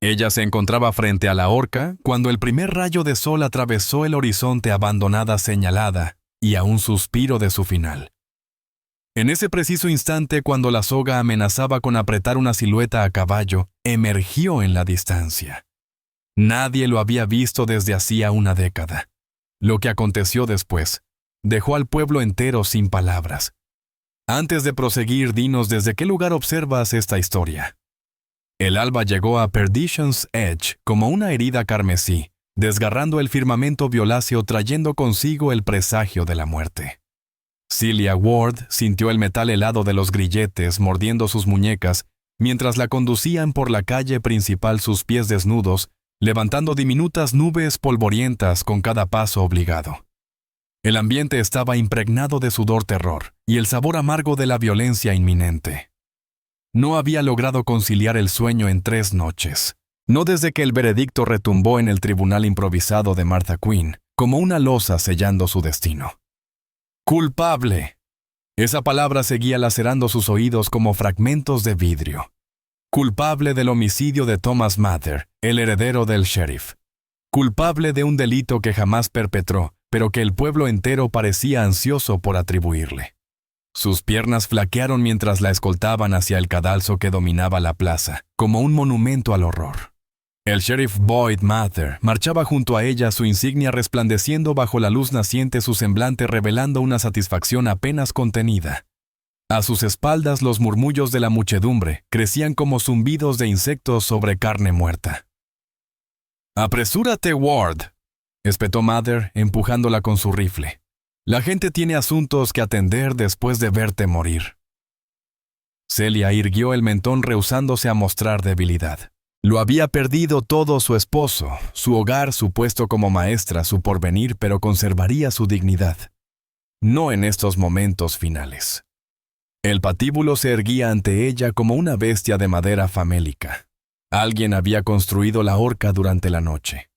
Ella se encontraba frente a la horca cuando el primer rayo de sol atravesó el horizonte abandonada señalada y a un suspiro de su final. En ese preciso instante, cuando la soga amenazaba con apretar una silueta a caballo, emergió en la distancia. Nadie lo había visto desde hacía una década. Lo que aconteció después dejó al pueblo entero sin palabras. Antes de proseguir, dinos desde qué lugar observas esta historia. El alba llegó a Perdition's Edge como una herida carmesí, desgarrando el firmamento violáceo trayendo consigo el presagio de la muerte. Celia Ward sintió el metal helado de los grilletes mordiendo sus muñecas mientras la conducían por la calle principal, sus pies desnudos, levantando diminutas nubes polvorientas con cada paso obligado. El ambiente estaba impregnado de sudor terror y el sabor amargo de la violencia inminente. No había logrado conciliar el sueño en 3 noches, no desde que el veredicto retumbó en el tribunal improvisado de Martha Quinn, como una losa sellando su destino. ¡Culpable! Esa palabra seguía lacerando sus oídos como fragmentos de vidrio. Culpable del homicidio de Thomas Mather, el heredero del sheriff. Culpable de un delito que jamás perpetró, pero que el pueblo entero parecía ansioso por atribuirle. Sus piernas flaquearon mientras la escoltaban hacia el cadalso que dominaba la plaza, como un monumento al horror. El sheriff Boyd Mather marchaba junto a ella, su insignia resplandeciendo bajo la luz naciente, su semblante revelando una satisfacción apenas contenida. A sus espaldas los murmullos de la muchedumbre crecían como zumbidos de insectos sobre carne muerta. «¡Apresúrate, Ward!», espetó Mather, empujándola con su rifle. «La gente tiene asuntos que atender después de verte morir». Celia irguió el mentón rehusándose a mostrar debilidad. Lo había perdido todo: su esposo, su hogar, su puesto como maestra, su porvenir, pero conservaría su dignidad. No en estos momentos finales. El patíbulo se erguía ante ella como una bestia de madera famélica. Alguien había construido la horca durante la noche.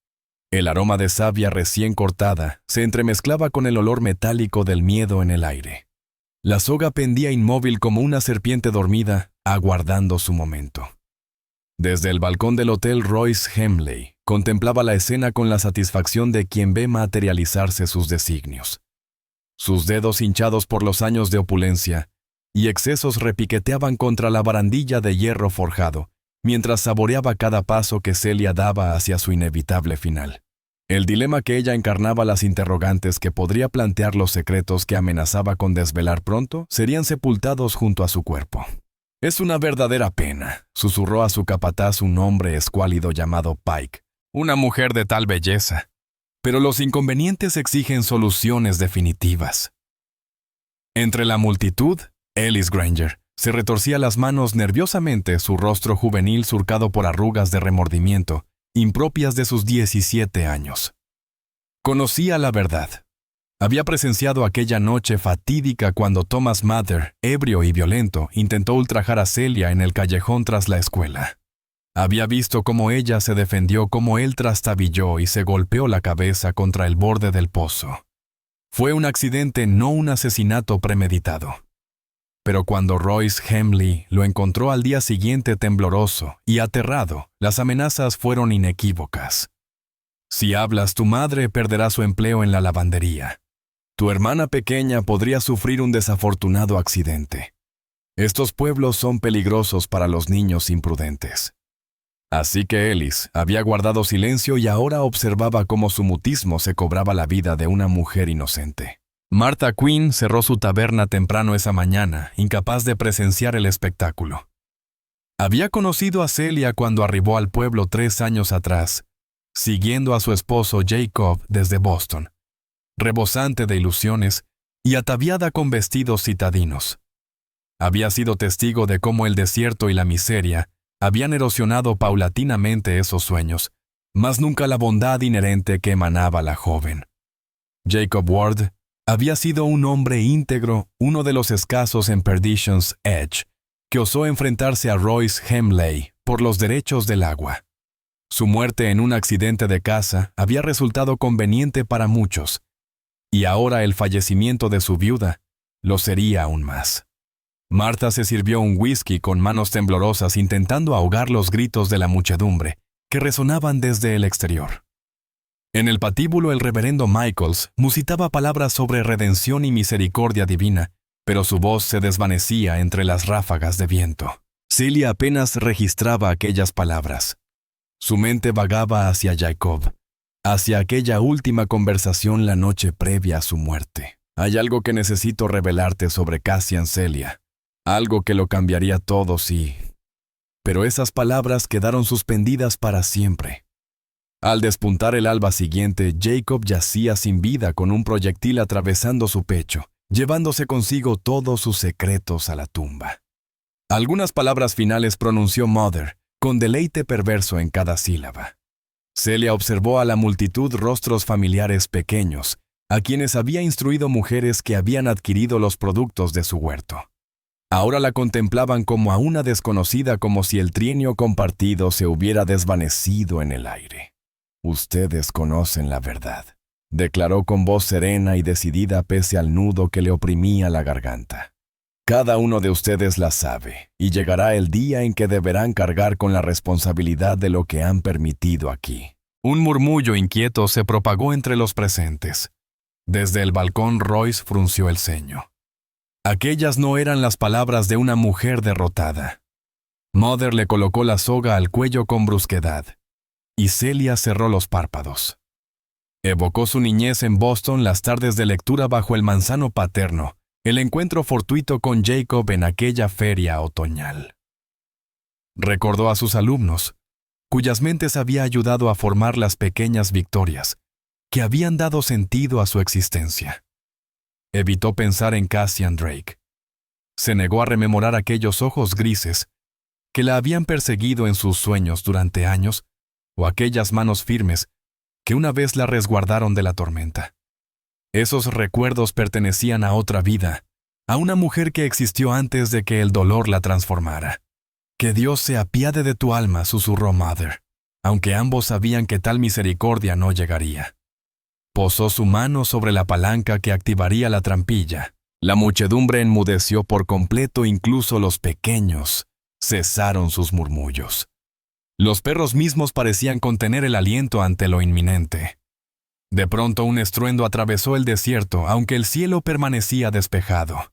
El aroma de savia recién cortada se entremezclaba con el olor metálico del miedo en el aire. La soga pendía inmóvil como una serpiente dormida, aguardando su momento. Desde el balcón del Hotel Royce Hemley, contemplaba la escena con la satisfacción de quien ve materializarse sus designios. Sus dedos hinchados por los años de opulencia y excesos repiqueteaban contra la barandilla de hierro forjado, mientras saboreaba cada paso que Celia daba hacia su inevitable final. El dilema que ella encarnaba, las interrogantes que podría plantear, los secretos que amenazaba con desvelar pronto, serían sepultados junto a su cuerpo. «Es una verdadera pena», susurró a su capataz un hombre escuálido llamado Pike, «una mujer de tal belleza. Pero los inconvenientes exigen soluciones definitivas». Entre la multitud, Ellis Granger se retorcía las manos nerviosamente, su rostro juvenil surcado por arrugas de remordimiento, impropias de sus 17 años. Conocía la verdad. Había presenciado aquella noche fatídica cuando Thomas Mather, ebrio y violento, intentó ultrajar a Celia en el callejón tras la escuela. Había visto cómo ella se defendió, cómo él trastabilló y se golpeó la cabeza contra el borde del pozo. Fue un accidente, no un asesinato premeditado. Pero cuando Royce Hemley lo encontró al día siguiente tembloroso y aterrado, las amenazas fueron inequívocas. «Si hablas, tu madre perderá su empleo en la lavandería. Tu hermana pequeña podría sufrir un desafortunado accidente. Estos pueblos son peligrosos para los niños imprudentes». Así que Ellis había guardado silencio y ahora observaba cómo su mutismo se cobraba la vida de una mujer inocente. Martha Quinn cerró su taberna temprano esa mañana, incapaz de presenciar el espectáculo. Había conocido a Celia cuando arribó al pueblo 3 años atrás, siguiendo a su esposo Jacob desde Boston, rebosante de ilusiones y ataviada con vestidos citadinos. Había sido testigo de cómo el desierto y la miseria habían erosionado paulatinamente esos sueños, mas nunca la bondad inherente que emanaba la joven. Jacob Ward había sido un hombre íntegro, uno de los escasos en Perdition's Edge, que osó enfrentarse a Royce Hemley por los derechos del agua. Su muerte en un accidente de caza había resultado conveniente para muchos, y ahora el fallecimiento de su viuda lo sería aún más. Martha se sirvió un whisky con manos temblorosas, intentando ahogar los gritos de la muchedumbre, que resonaban desde el exterior. En el patíbulo el reverendo Michaels musitaba palabras sobre redención y misericordia divina, pero su voz se desvanecía entre las ráfagas de viento. Celia apenas registraba aquellas palabras. Su mente vagaba hacia Jacob, hacia aquella última conversación la noche previa a su muerte. Hay algo que necesito revelarte sobre Cassian, Celia. Algo que lo cambiaría todo, sí. Pero esas palabras quedaron suspendidas para siempre. Al despuntar el alba siguiente, Jacob yacía sin vida con un proyectil atravesando su pecho, llevándose consigo todos sus secretos a la tumba. Algunas palabras finales pronunció Mother, con deleite perverso en cada sílaba. Celia observó a la multitud rostros familiares pequeños, a quienes había instruido mujeres que habían adquirido los productos de su huerto. Ahora la contemplaban como a una desconocida, como si el trienio compartido se hubiera desvanecido en el aire. «Ustedes conocen la verdad», declaró con voz serena y decidida pese al nudo que le oprimía la garganta. «Cada uno de ustedes la sabe, y llegará el día en que deberán cargar con la responsabilidad de lo que han permitido aquí». Un murmullo inquieto se propagó entre los presentes. Desde el balcón Royce frunció el ceño. Aquellas no eran las palabras de una mujer derrotada. Mother le colocó la soga al cuello con brusquedad, y Celia cerró los párpados. Evocó su niñez en Boston, las tardes de lectura bajo el manzano paterno, el encuentro fortuito con Jacob en aquella feria otoñal. Recordó a sus alumnos, cuyas mentes había ayudado a formar las pequeñas victorias que habían dado sentido a su existencia. Evitó pensar en Cassian Drake. Se negó a rememorar aquellos ojos grises que la habían perseguido en sus sueños durante años, o aquellas manos firmes que una vez la resguardaron de la tormenta. Esos recuerdos pertenecían a otra vida, a una mujer que existió antes de que el dolor la transformara. «Que Dios se apiade de tu alma», susurró Mother, aunque ambos sabían que tal misericordia no llegaría. Posó su mano sobre la palanca que activaría la trampilla. La muchedumbre enmudeció por completo, incluso los pequeños cesaron sus murmullos. Los perros mismos parecían contener el aliento ante lo inminente. De pronto un estruendo atravesó el desierto, aunque el cielo permanecía despejado.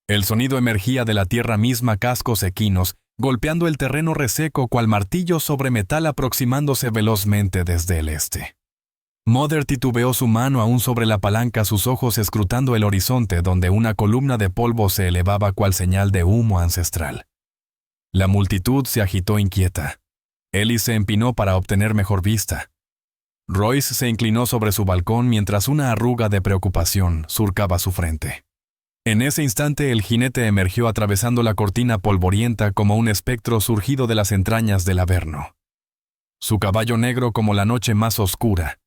El sonido emergía de la tierra misma, cascos equinos, golpeando el terreno reseco cual martillo sobre metal aproximándose velozmente desde el este. Mother titubeó su mano aún sobre la palanca, sus ojos escrutando el horizonte donde una columna de polvo se elevaba cual señal de humo ancestral. La multitud se agitó inquieta. Ellie se empinó para obtener mejor vista. Royce se inclinó sobre su balcón mientras una arruga de preocupación surcaba su frente. En ese instante el jinete emergió atravesando la cortina polvorienta como un espectro surgido de las entrañas del Averno. Su caballo negro como la noche más oscura,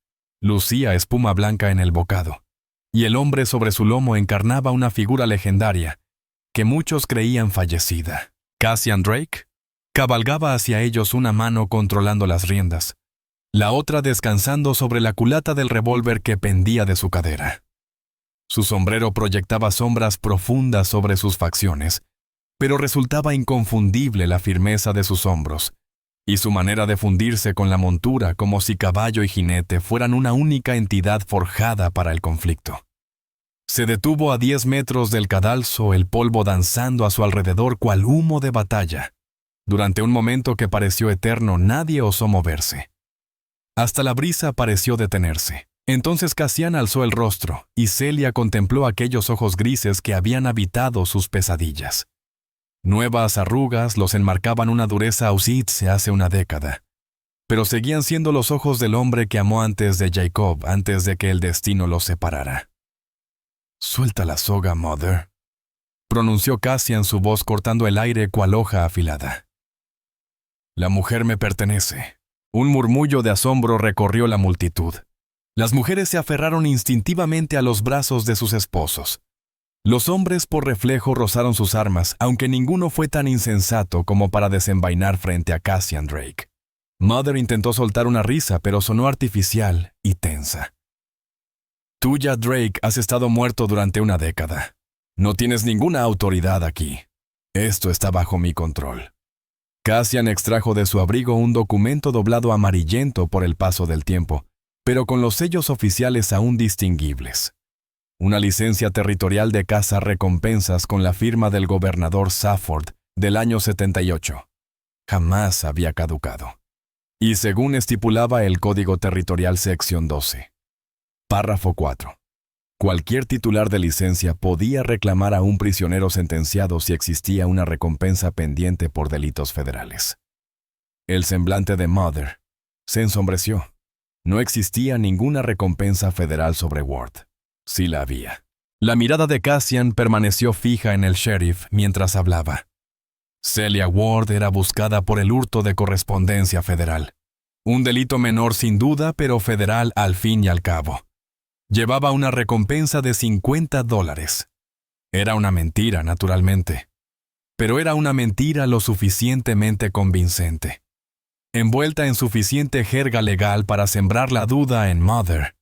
lucía espuma blanca en el bocado, y el hombre sobre su lomo encarnaba una figura legendaria que muchos creían fallecida. Cassian Drake cabalgaba hacia ellos, una mano controlando las riendas, la otra descansando sobre la culata del revólver que pendía de su cadera. Su sombrero proyectaba sombras profundas sobre sus facciones, pero resultaba inconfundible la firmeza de sus hombros y su manera de fundirse con la montura, como si caballo y jinete fueran una única entidad forjada para el conflicto. Se detuvo a 10 metros del cadalso, el polvo danzando a su alrededor cual humo de batalla. Durante un momento que pareció eterno, nadie osó moverse. Hasta la brisa pareció detenerse. Entonces Cassian alzó el rostro, y Celia contempló aquellos ojos grises que habían habitado sus pesadillas. Nuevas arrugas los enmarcaban una dureza ausente hace una década, pero seguían siendo los ojos del hombre que amó antes de Jacob, antes de que el destino los separara. «Suelta la soga, Mother», pronunció Cassian, su voz cortando el aire cual hoja afilada. «La mujer me pertenece». Un murmullo de asombro recorrió la multitud. Las mujeres se aferraron instintivamente a los brazos de sus esposos. Los hombres por reflejo rozaron sus armas, aunque ninguno fue tan insensato como para desenvainar frente a Cassian Drake. Mother intentó soltar una risa, pero sonó artificial y tensa. «Tú ya, Drake, has estado muerto durante una década. No tienes ninguna autoridad aquí. Esto está bajo mi control. Cassian extrajo de su abrigo un documento doblado amarillento por el paso del tiempo, pero con los sellos oficiales aún distinguibles. Una licencia territorial de caza recompensas con la firma del gobernador Safford del año 78. Jamás había caducado. Y según estipulaba el Código Territorial Sección 12. Párrafo 4. Cualquier titular de licencia podía reclamar a un prisionero sentenciado si existía una recompensa pendiente por delitos federales. El semblante de Mother se ensombreció. No existía ninguna recompensa federal sobre Ward. Sí la había. La mirada de Cassian permaneció fija en el sheriff mientras hablaba. Celia Ward era buscada por el hurto de correspondencia federal. Un delito menor sin duda, pero federal al fin y al cabo. Llevaba una recompensa de $50. Era una mentira, naturalmente. Pero era una mentira lo suficientemente convincente. Envuelta en suficiente jerga legal para sembrar la duda en Mother.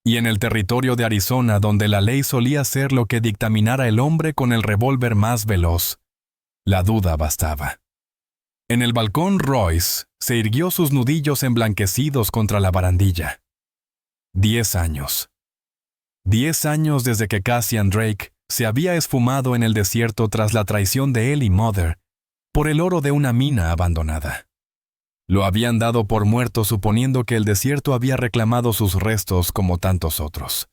Y en el territorio de Arizona, donde la ley solía ser lo que dictaminara el hombre con el revólver más veloz, la duda bastaba. En el balcón, Royce se irguió sus nudillos emblanquecidos contra la barandilla. 10 años. 10 años desde que Cassian Drake se había esfumado en el desierto tras la traición de él y Mother por el oro de una mina abandonada. Lo habían dado por muerto suponiendo que el desierto había reclamado sus restos como tantos otros.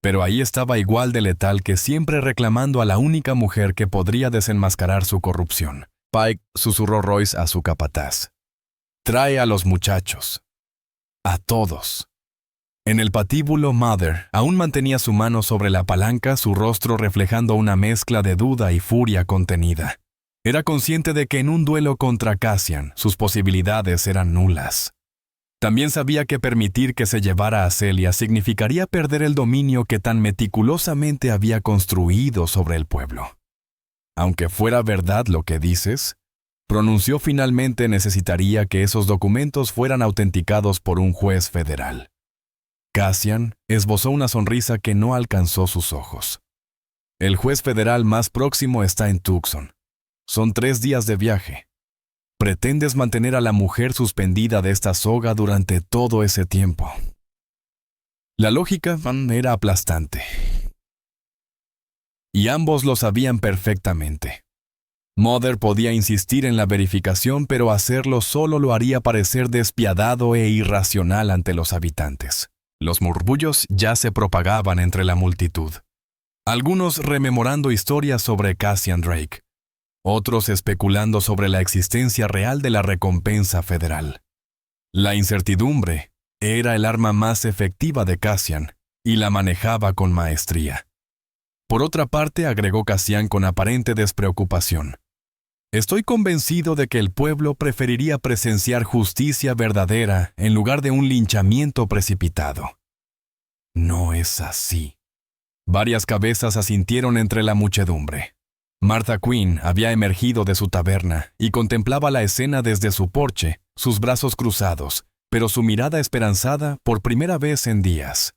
Pero ahí estaba igual de letal que siempre reclamando a la única mujer que podría desenmascarar su corrupción. Pike, susurró Royce a su capataz. Trae a los muchachos. A todos. En el patíbulo, Mother aún mantenía su mano sobre la palanca, su rostro reflejando una mezcla de duda y furia contenida. Era consciente de que en un duelo contra Cassian, sus posibilidades eran nulas. También sabía que permitir que se llevara a Celia significaría perder el dominio que tan meticulosamente había construido sobre el pueblo. Aunque fuera verdad lo que dices, pronunció finalmente necesitaría que esos documentos fueran autenticados por un juez federal. Cassian esbozó una sonrisa que no alcanzó sus ojos. El juez federal más próximo está en Tucson. Son 3 días de viaje. Pretendes mantener a la mujer suspendida de esta soga durante todo ese tiempo. La lógica era aplastante. Y ambos lo sabían perfectamente. Mother podía insistir en la verificación, pero hacerlo solo lo haría parecer despiadado e irracional ante los habitantes. Los murmullos ya se propagaban entre la multitud. Algunos rememorando historias sobre Cassian Drake. Otros especulando sobre la existencia real de la recompensa federal. La incertidumbre era el arma más efectiva de Cassian, y la manejaba con maestría. Por otra parte, agregó Cassian con aparente despreocupación. Estoy convencido de que el pueblo preferiría presenciar justicia verdadera en lugar de un linchamiento precipitado. No es así. Varias cabezas asintieron entre la muchedumbre. Martha Quinn había emergido de su taberna y contemplaba la escena desde su porche, sus brazos cruzados, pero su mirada esperanzada por primera vez en días.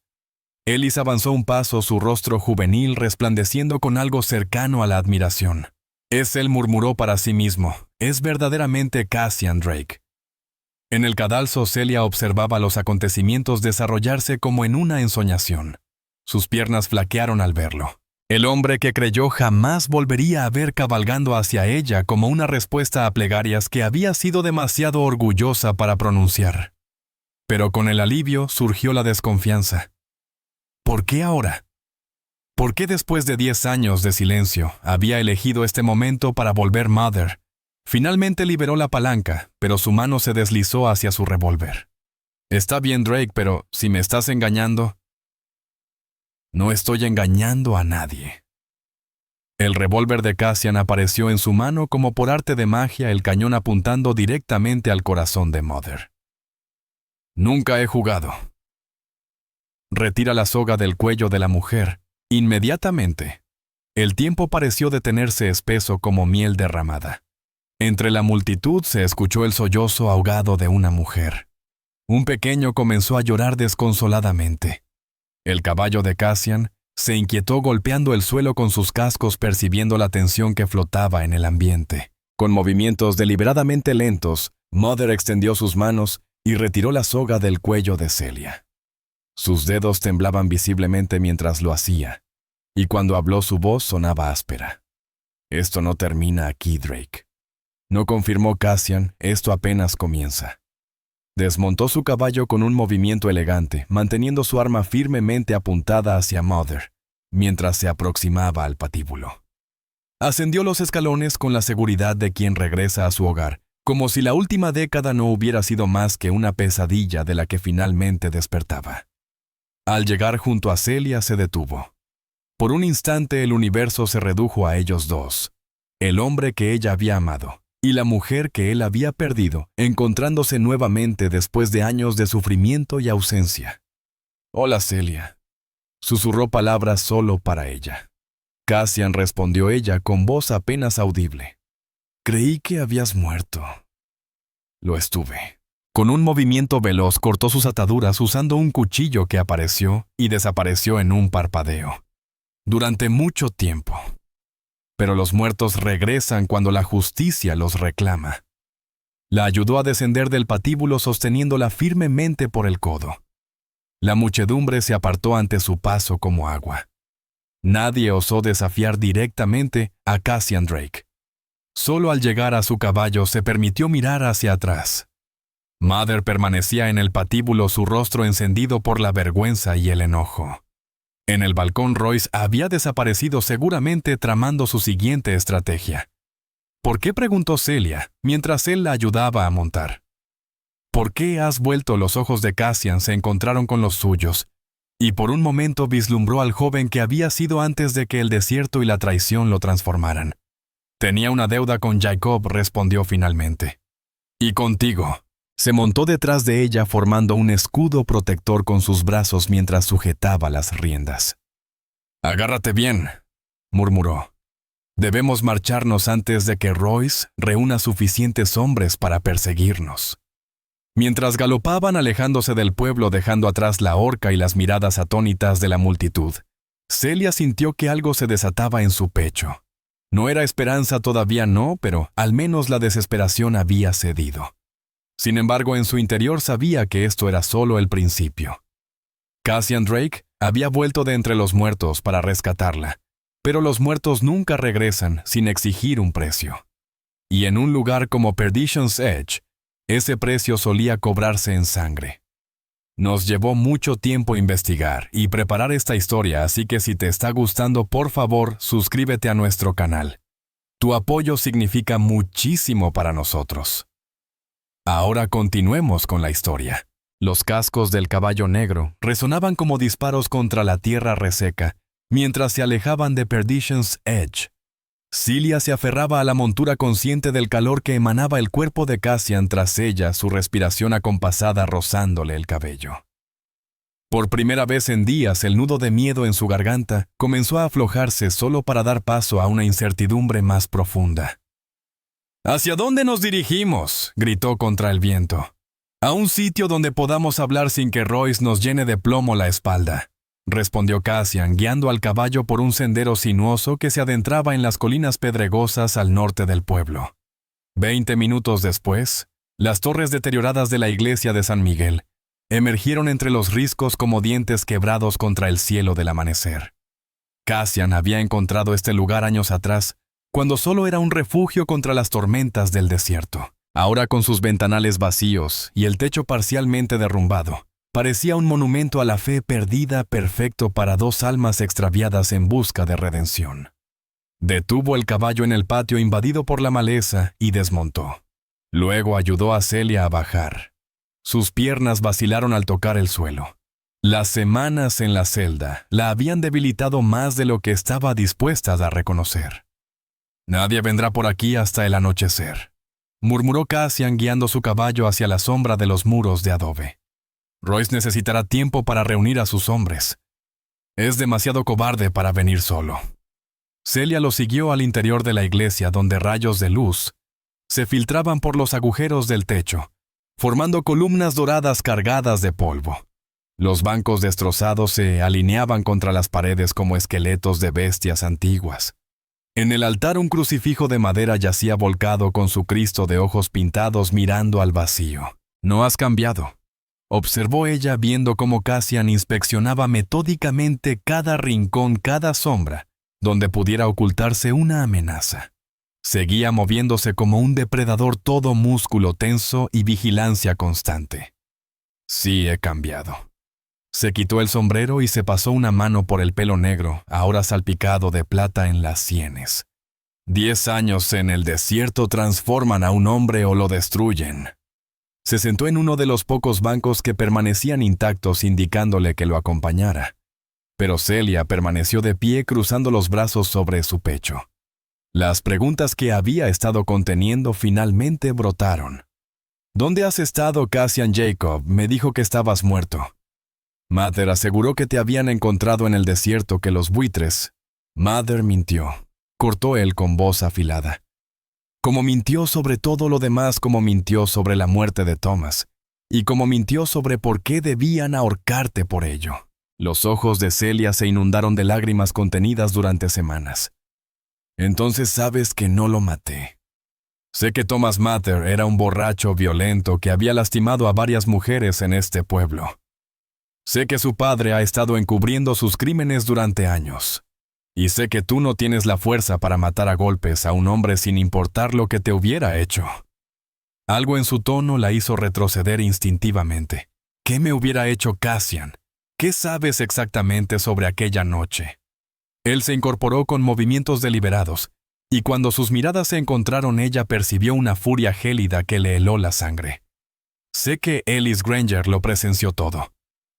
Ellis avanzó un paso, su rostro juvenil resplandeciendo con algo cercano a la admiración. Es él, murmuró para sí mismo, es verdaderamente Cassian Drake. En el cadalso, Celia observaba los acontecimientos desarrollarse como en una ensoñación. Sus piernas flaquearon al verlo. El hombre que creyó jamás volvería a ver cabalgando hacia ella como una respuesta a plegarias que había sido demasiado orgullosa para pronunciar. Pero con el alivio surgió la desconfianza. ¿Por qué ahora? ¿Por qué después de 10 años de silencio había elegido este momento para volver Mother? Finalmente liberó la palanca, pero su mano se deslizó hacia su revólver. Está bien, Drake, pero si me estás engañando... No estoy engañando a nadie. El revólver de Cassian apareció en su mano como por arte de magia, el cañón apuntando directamente al corazón de Mother. Nunca he jugado. Retira la soga del cuello de la mujer. Inmediatamente, el tiempo pareció detenerse espeso como miel derramada. Entre la multitud se escuchó el sollozo ahogado de una mujer. Un pequeño comenzó a llorar desconsoladamente. El caballo de Cassian se inquietó golpeando el suelo con sus cascos percibiendo la tensión que flotaba en el ambiente. Con movimientos deliberadamente lentos, Mother extendió sus manos y retiró la soga del cuello de Celia. Sus dedos temblaban visiblemente mientras lo hacía, y cuando habló su voz sonaba áspera. «Esto no termina aquí, Drake». No confirmó Cassian, esto apenas comienza. Desmontó su caballo con un movimiento elegante, manteniendo su arma firmemente apuntada hacia Mother, mientras se aproximaba al patíbulo. Ascendió los escalones con la seguridad de quien regresa a su hogar, como si la última década no hubiera sido más que una pesadilla de la que finalmente despertaba. Al llegar junto a Celia se detuvo. Por un instante el universo se redujo a ellos dos, el hombre que ella había amado y la mujer que él había perdido, encontrándose nuevamente después de años de sufrimiento y ausencia. «Hola, Celia», susurró palabras solo para ella. Cassian, respondió ella con voz apenas audible. «Creí que habías muerto». «Lo estuve». Con un movimiento veloz cortó sus ataduras usando un cuchillo que apareció y desapareció en un parpadeo. Durante mucho tiempo. Pero los muertos regresan cuando la justicia los reclama. La ayudó a descender del patíbulo sosteniéndola firmemente por el codo. La muchedumbre se apartó ante su paso como agua. Nadie osó desafiar directamente a Cassian Drake. Solo al llegar a su caballo se permitió mirar hacia atrás. Mother permanecía en el patíbulo, su rostro encendido por la vergüenza y el enojo. En el balcón, Royce había desaparecido, seguramente tramando su siguiente estrategia. ¿Por qué?, preguntó Celia, mientras él la ayudaba a montar. ¿Por qué has vuelto? Los ojos de Cassian se encontraron con los suyos, y por un momento vislumbró al joven que había sido antes de que el desierto y la traición lo transformaran. Tenía una deuda con Jacob, respondió finalmente. Y contigo. Se montó detrás de ella formando un escudo protector con sus brazos mientras sujetaba las riendas. «Agárrate bien», murmuró. «Debemos marcharnos antes de que Royce reúna suficientes hombres para perseguirnos». Mientras galopaban alejándose del pueblo dejando atrás la horca y las miradas atónitas de la multitud, Celia sintió que algo se desataba en su pecho. No era esperanza todavía, no, pero al menos la desesperación había cedido. Sin embargo, en su interior sabía que esto era solo el principio. Cassian Drake había vuelto de entre los muertos para rescatarla, pero los muertos nunca regresan sin exigir un precio. Y en un lugar como Perdition's Edge, ese precio solía cobrarse en sangre. Nos llevó mucho tiempo investigar y preparar esta historia, así que si te está gustando, por favor, suscríbete a nuestro canal. Tu apoyo significa muchísimo para nosotros. Ahora continuemos con la historia. Los cascos del caballo negro resonaban como disparos contra la tierra reseca, mientras se alejaban de Perdition's Edge. Celia se aferraba a la montura consciente del calor que emanaba el cuerpo de Cassian tras ella, su respiración acompasada rozándole el cabello. Por primera vez en días, el nudo de miedo en su garganta comenzó a aflojarse solo para dar paso a una incertidumbre más profunda. «¿Hacia dónde nos dirigimos?», gritó contra el viento. «A un sitio donde podamos hablar sin que Royce nos llene de plomo la espalda», respondió Cassian, guiando al caballo por un sendero sinuoso que se adentraba en las colinas pedregosas al norte del pueblo. 20 minutos después, las torres deterioradas de la iglesia de San Miguel emergieron entre los riscos como dientes quebrados contra el cielo del amanecer. Cassian había encontrado este lugar años atrás, cuando solo era un refugio contra las tormentas del desierto. Ahora, con sus ventanales vacíos y el techo parcialmente derrumbado, parecía un monumento a la fe perdida, perfecto para dos almas extraviadas en busca de redención. Detuvo el caballo en el patio invadido por la maleza y desmontó. Luego ayudó a Celia a bajar. Sus piernas vacilaron al tocar el suelo. Las semanas en la celda la habían debilitado más de lo que estaba dispuesta a reconocer. «Nadie vendrá por aquí hasta el anochecer», murmuró Cassian guiando su caballo hacia la sombra de los muros de adobe. «Royce necesitará tiempo para reunir a sus hombres. Es demasiado cobarde para venir solo». Celia lo siguió al interior de la iglesia, donde rayos de luz se filtraban por los agujeros del techo, formando columnas doradas cargadas de polvo. Los bancos destrozados se alineaban contra las paredes como esqueletos de bestias antiguas. En el altar un crucifijo de madera yacía volcado con su Cristo de ojos pintados mirando al vacío. «No has cambiado», observó ella viendo cómo Cassian inspeccionaba metódicamente cada rincón, cada sombra, donde pudiera ocultarse una amenaza. Seguía moviéndose como un depredador, todo músculo tenso y vigilancia constante. «Sí, he cambiado». Se quitó el sombrero y se pasó una mano por el pelo negro, ahora salpicado de plata en las sienes. 10 años en el desierto transforman a un hombre o lo destruyen. Se sentó en uno de los pocos bancos que permanecían intactos, indicándole que lo acompañara. Pero Celia permaneció de pie cruzando los brazos sobre su pecho. Las preguntas que había estado conteniendo finalmente brotaron. «¿Dónde has estado, Cassian Jacob? Me dijo que estabas muerto». Mather aseguró que te habían encontrado en el desierto, que los buitres. Mather mintió, cortó él con voz afilada. Como mintió sobre todo lo demás, como mintió sobre la muerte de Thomas, y como mintió sobre por qué debían ahorcarte por ello. Los ojos de Celia se inundaron de lágrimas contenidas durante semanas. «Entonces sabes que no lo maté. Sé que Thomas Mather era un borracho violento que había lastimado a varias mujeres en este pueblo. Sé que su padre ha estado encubriendo sus crímenes durante años. Y sé que tú no tienes la fuerza para matar a golpes a un hombre sin importar lo que te hubiera hecho». Algo en su tono la hizo retroceder instintivamente. ¿Qué me hubiera hecho Cassian? ¿Qué sabes exactamente sobre aquella noche? Él se incorporó con movimientos deliberados, y cuando sus miradas se encontraron ella percibió una furia gélida que le heló la sangre. «Sé que Ellis Granger lo presenció todo.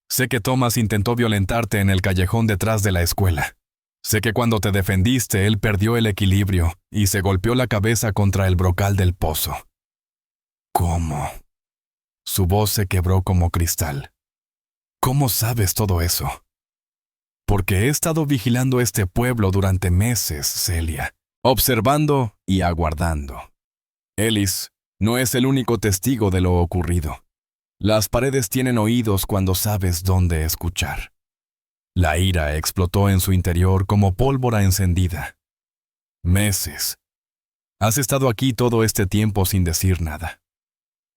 Sé que Thomas intentó violentarte en el callejón detrás de la escuela. Sé que cuando te defendiste él perdió el equilibrio y se golpeó la cabeza contra el brocal del pozo». «¿Cómo?». Su voz se quebró como cristal. «¿Cómo sabes todo eso?». «Porque he estado vigilando este pueblo durante meses, Celia, observando y aguardando. Ellis no es el único testigo de lo ocurrido. Las paredes tienen oídos cuando sabes dónde escuchar». La ira explotó en su interior como pólvora encendida. «Meses. Has estado aquí todo este tiempo sin decir nada.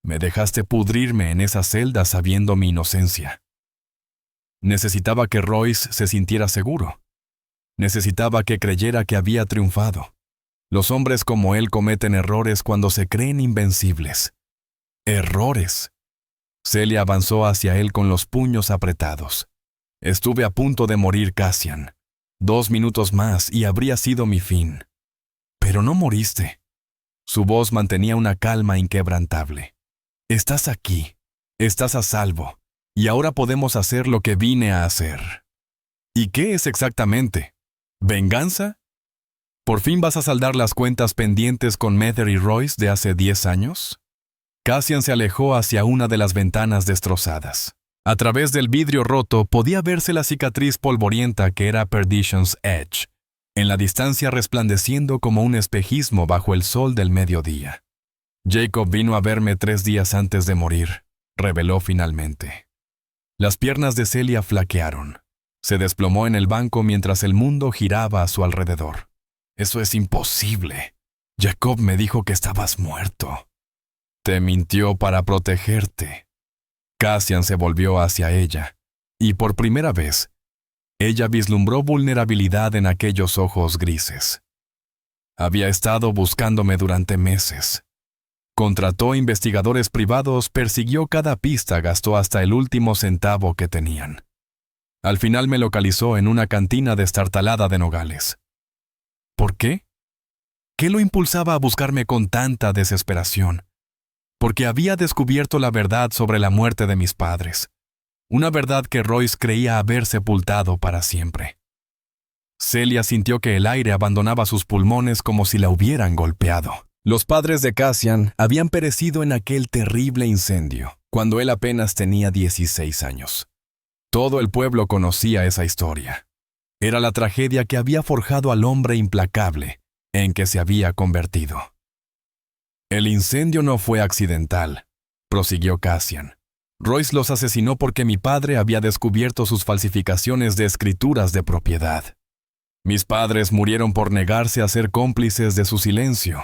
Me dejaste pudrirme en esa celda sabiendo mi inocencia. Necesitaba que Royce se sintiera seguro. Necesitaba que creyera que había triunfado. Los hombres como él cometen errores cuando se creen invencibles. Errores». Celia avanzó hacia él con los puños apretados. «Estuve a punto de morir, Cassian. 2 minutos más y habría sido mi fin. Pero no moriste». Su voz mantenía una calma inquebrantable. «Estás aquí. Estás a salvo. Y ahora podemos hacer lo que vine a hacer». «¿Y qué es exactamente? ¿Venganza? ¿Por fin vas a saldar las cuentas pendientes con Mather y Royce de hace 10 años?» Cassian se alejó hacia una de las ventanas destrozadas. A través del vidrio roto podía verse la cicatriz polvorienta que era Perdition's Edge, en la distancia resplandeciendo como un espejismo bajo el sol del mediodía. «Jacob vino a verme 3 días antes de morir», reveló finalmente. Las piernas de Celia flaquearon. Se desplomó en el banco mientras el mundo giraba a su alrededor. «Eso es imposible. Jacob me dijo que estabas muerto». «Te mintió para protegerte». Cassian se volvió hacia ella, y por primera vez, ella vislumbró vulnerabilidad en aquellos ojos grises. «Había estado buscándome durante meses. Contrató investigadores privados, persiguió cada pista, gastó hasta el último centavo que tenían. Al final me localizó en una cantina destartalada de Nogales». ¿Por qué? ¿Qué lo impulsaba a buscarme con tanta desesperación? Porque había descubierto la verdad sobre la muerte de mis padres, una verdad que Royce creía haber sepultado para siempre. Celia sintió que el aire abandonaba sus pulmones como si la hubieran golpeado. Los padres de Cassian habían perecido en aquel terrible incendio, cuando él apenas tenía 16 años. Todo el pueblo conocía esa historia. Era la tragedia que había forjado al hombre implacable en que se había convertido. «El incendio no fue accidental», prosiguió Cassian. «Royce los asesinó porque mi padre había descubierto sus falsificaciones de escrituras de propiedad. Mis padres murieron por negarse a ser cómplices de su silencio.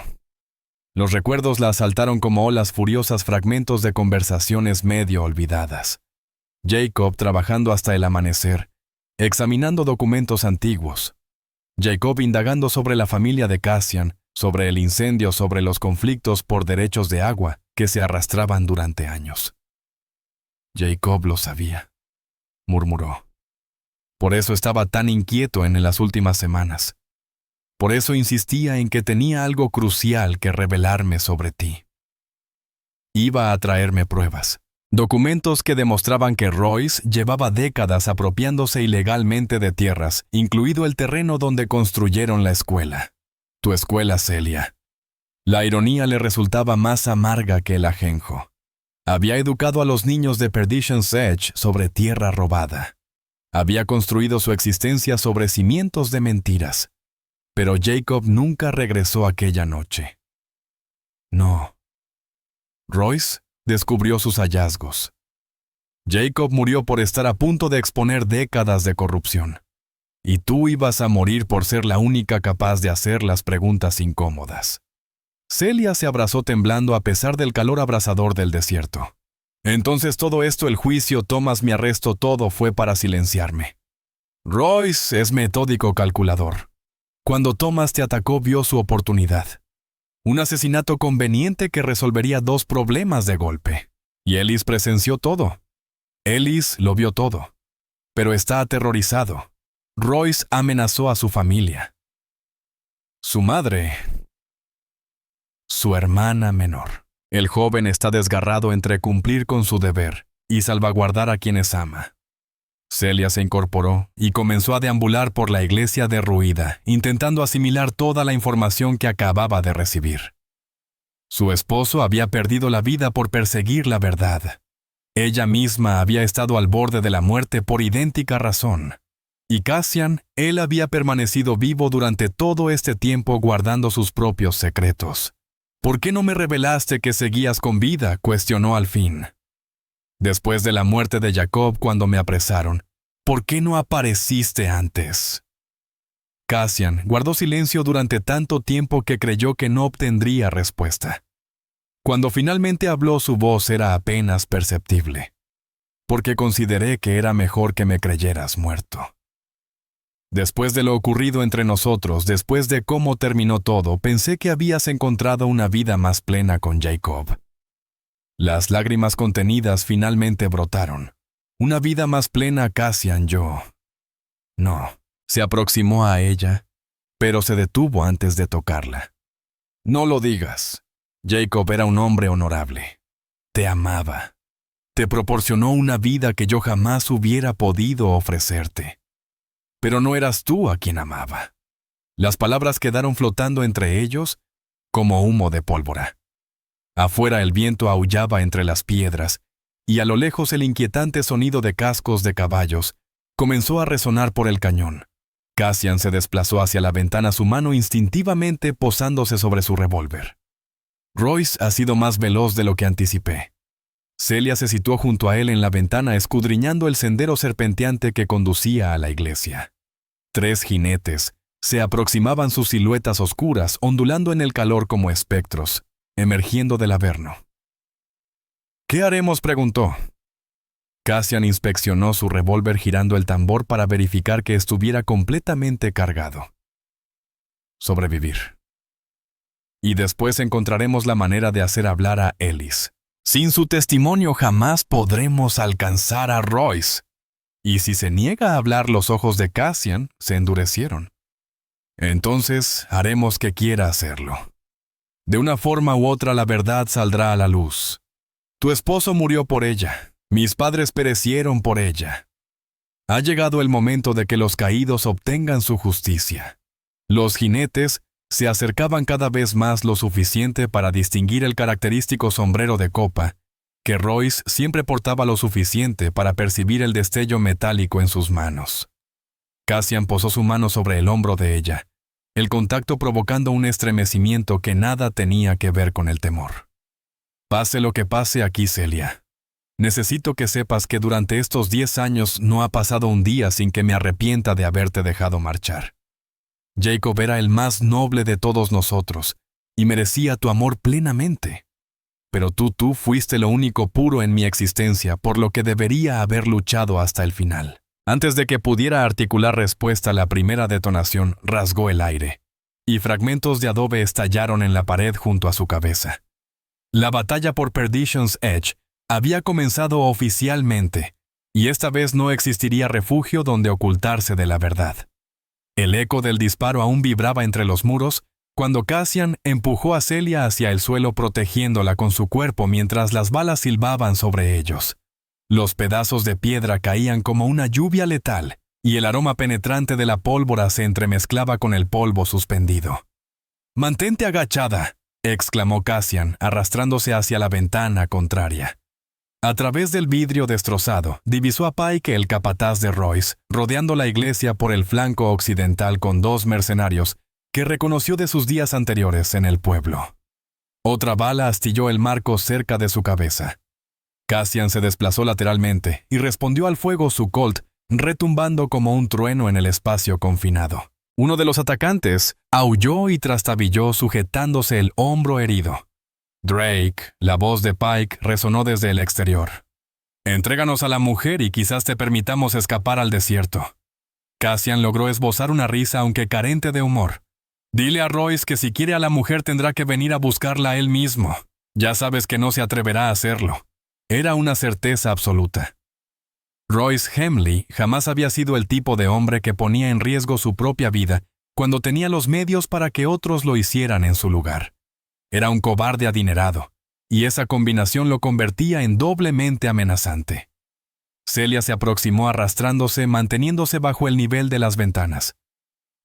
Los recuerdos la asaltaron como olas furiosas, fragmentos de conversaciones medio olvidadas. Jacob trabajando hasta el amanecer, examinando documentos antiguos. Jacob indagando sobre la familia de Cassian, sobre el incendio, sobre los conflictos por derechos de agua que se arrastraban durante años. Jacob lo sabía, murmuró. Por eso estaba tan inquieto en las últimas semanas. Por eso insistía en que tenía algo crucial que revelarme sobre ti. Iba a traerme pruebas, documentos que demostraban que Royce llevaba décadas apropiándose ilegalmente de tierras, incluido el terreno donde construyeron la escuela. Tu escuela, Celia. La ironía le resultaba más amarga que el ajenjo. Había educado a los niños de Perdition's Edge sobre tierra robada. Había construido su existencia sobre cimientos de mentiras. Pero Jacob nunca regresó aquella noche. No. Royce descubrió sus hallazgos. Jacob murió por estar a punto de exponer décadas de corrupción. Y tú ibas a morir por ser la única capaz de hacer las preguntas incómodas. Celia se abrazó temblando a pesar del calor abrasador del desierto. Entonces todo esto, el juicio, Thomas, mi arresto, todo fue para silenciarme. Royce es metódico calculador. Cuando Thomas te atacó, vio su oportunidad. Un asesinato conveniente que resolvería dos problemas de golpe. Y Ellis presenció todo. Ellis lo vio todo. Pero está aterrorizado. Royce amenazó a su familia. Su madre. Su hermana menor. El joven está desgarrado entre cumplir con su deber y salvaguardar a quienes ama. Celia se incorporó y comenzó a deambular por la iglesia derruida, intentando asimilar toda la información que acababa de recibir. Su esposo había perdido la vida por perseguir la verdad. Ella misma había estado al borde de la muerte por idéntica razón. Y Cassian, él había permanecido vivo durante todo este tiempo guardando sus propios secretos. ¿Por qué no me revelaste que seguías con vida?, cuestionó al fin. Después de la muerte de Jacob cuando me apresaron, ¿por qué no apareciste antes? Cassian guardó silencio durante tanto tiempo que creyó que no obtendría respuesta. Cuando finalmente habló, su voz era apenas perceptible, porque consideré que era mejor que me creyeras muerto. Después de lo ocurrido entre nosotros, después de cómo terminó todo, pensé que habías encontrado una vida más plena con Jacob. Las lágrimas contenidas finalmente brotaron. Una vida más plena, Cassian, yo. No, se aproximó a ella, pero se detuvo antes de tocarla. No lo digas. Jacob era un hombre honorable. Te amaba. Te proporcionó una vida que yo jamás hubiera podido ofrecerte. Pero no eras tú a quien amaba. Las palabras quedaron flotando entre ellos como humo de pólvora. Afuera el viento aullaba entre las piedras, y a lo lejos el inquietante sonido de cascos de caballos comenzó a resonar por el cañón. Cassian se desplazó hacia la ventana, su mano instintivamente posándose sobre su revólver. Royce ha sido más veloz de lo que anticipé. Celia se situó junto a él en la ventana, escudriñando el sendero serpenteante que conducía a la iglesia. 3 jinetes se aproximaban, sus siluetas oscuras, ondulando en el calor como espectros, emergiendo del averno. ¿Qué haremos?, preguntó. Cassian inspeccionó su revólver girando el tambor para verificar que estuviera completamente cargado. Sobrevivir. Y después encontraremos la manera de hacer hablar a Ellis. Sin su testimonio jamás podremos alcanzar a Royce. Y si se niega a hablar, los ojos de Cassian se endurecieron. Entonces haremos que quiera hacerlo. De una forma u otra la verdad saldrá a la luz. Tu esposo murió por ella. Mis padres perecieron por ella. Ha llegado el momento de que los caídos obtengan su justicia. Los jinetes se acercaban cada vez más, lo suficiente para distinguir el característico sombrero de copa, que Royce siempre portaba lo suficiente para percibir el destello metálico en sus manos. Cassian posó su mano sobre el hombro de ella, el contacto provocando un estremecimiento que nada tenía que ver con el temor. Pase lo que pase aquí, Celia. Necesito que sepas que durante estos 10 años no ha pasado un día sin que me arrepienta de haberte dejado marchar. Jacob era el más noble de todos nosotros, y merecía tu amor plenamente. Pero tú fuiste lo único puro en mi existencia, por lo que debería haber luchado hasta el final. Antes de que pudiera articular respuesta, la primera detonación rasgó el aire, y fragmentos de adobe estallaron en la pared junto a su cabeza. La batalla por Perdition's Edge había comenzado oficialmente, y esta vez no existiría refugio donde ocultarse de la verdad. El eco del disparo aún vibraba entre los muros, cuando Cassian empujó a Celia hacia el suelo protegiéndola con su cuerpo mientras las balas silbaban sobre ellos. Los pedazos de piedra caían como una lluvia letal, y el aroma penetrante de la pólvora se entremezclaba con el polvo suspendido. «¡Mantente agachada!», exclamó Cassian, arrastrándose hacia la ventana contraria. A través del vidrio destrozado, divisó a Pike, el capataz de Royce, rodeando la iglesia por el flanco occidental con 2 mercenarios que reconoció de sus días anteriores en el pueblo. Otra bala astilló el marco cerca de su cabeza. Cassian se desplazó lateralmente y respondió al fuego su Colt, retumbando como un trueno en el espacio confinado. Uno de los atacantes aulló y trastabilló sujetándose el hombro herido. «Drake», la voz de Pike resonó desde el exterior. «Entréganos a la mujer y quizás te permitamos escapar al desierto». Cassian logró esbozar una risa aunque carente de humor. «Dile a Royce que si quiere a la mujer tendrá que venir a buscarla él mismo. Ya sabes que no se atreverá a hacerlo». Era una certeza absoluta. Royce Hemley jamás había sido el tipo de hombre que ponía en riesgo su propia vida cuando tenía los medios para que otros lo hicieran en su lugar. Era un cobarde adinerado, y esa combinación lo convertía en doblemente amenazante. Celia se aproximó arrastrándose, manteniéndose bajo el nivel de las ventanas.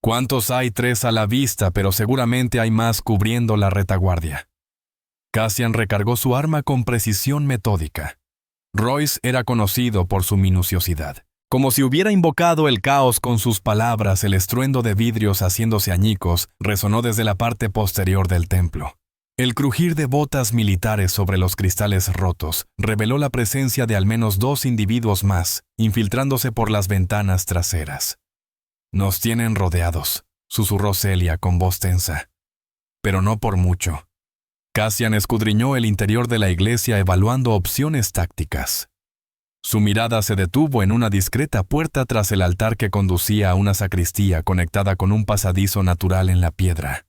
«¿Cuántos hay? 3 a la vista, pero seguramente hay más cubriendo la retaguardia». Cassian recargó su arma con precisión metódica. Royce era conocido por su minuciosidad. Como si hubiera invocado el caos con sus palabras, el estruendo de vidrios haciéndose añicos resonó desde la parte posterior del templo. El crujir de botas militares sobre los cristales rotos reveló la presencia de al menos 2 individuos más, infiltrándose por las ventanas traseras. «Nos tienen rodeados», susurró Celia con voz tensa. «Pero no por mucho». Cassian escudriñó el interior de la iglesia evaluando opciones tácticas. Su mirada se detuvo en una discreta puerta tras el altar que conducía a una sacristía conectada con un pasadizo natural en la piedra.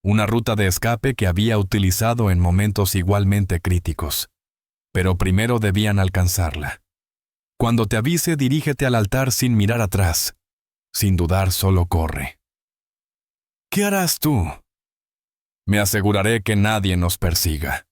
Una ruta de escape que había utilizado en momentos igualmente críticos. Pero primero debían alcanzarla. «Cuando te avise, dirígete al altar sin mirar atrás. Sin dudar, solo corre». «¿Qué harás tú?» «Me aseguraré que nadie nos persiga».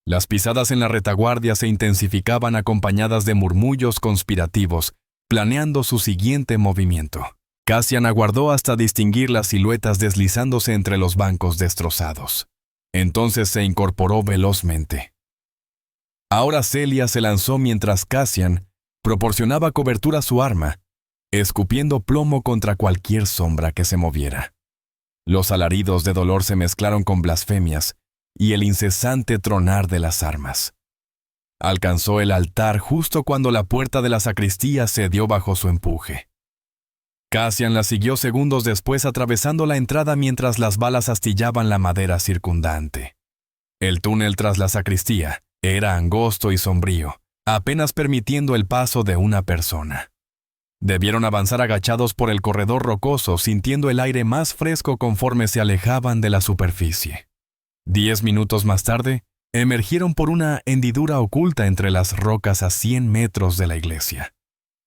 Las pisadas en la retaguardia se intensificaban acompañadas de murmullos conspirativos, planeando su siguiente movimiento. Cassian aguardó hasta distinguir las siluetas deslizándose entre los bancos destrozados. Entonces se incorporó velozmente. Ahora Celia se lanzó mientras Cassian proporcionaba cobertura a su arma, escupiendo plomo contra cualquier sombra que se moviera. Los alaridos de dolor se mezclaron con blasfemias y el incesante tronar de las armas. Alcanzó el altar justo cuando la puerta de la sacristía cedió bajo su empuje. Cassian la siguió segundos después atravesando la entrada mientras las balas astillaban la madera circundante. El túnel tras la sacristía era angosto y sombrío, apenas permitiendo el paso de una persona. Debieron avanzar agachados por el corredor rocoso, sintiendo el aire más fresco conforme se alejaban de la superficie. 10 minutos más tarde, emergieron por una hendidura oculta entre las rocas a 100 metros de la iglesia.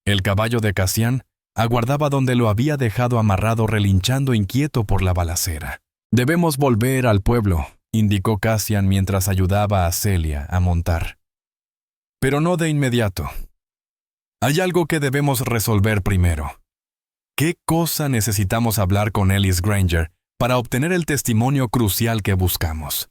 El caballo de Cassian aguardaba donde lo había dejado amarrado, relinchando inquieto por la balacera. «Debemos volver al pueblo», indicó Cassian mientras ayudaba a Celia a montar. «Pero no de inmediato. Hay algo que debemos resolver primero. ¿Qué cosa necesitamos hablar con Ellis Granger para obtener el testimonio crucial que buscamos?»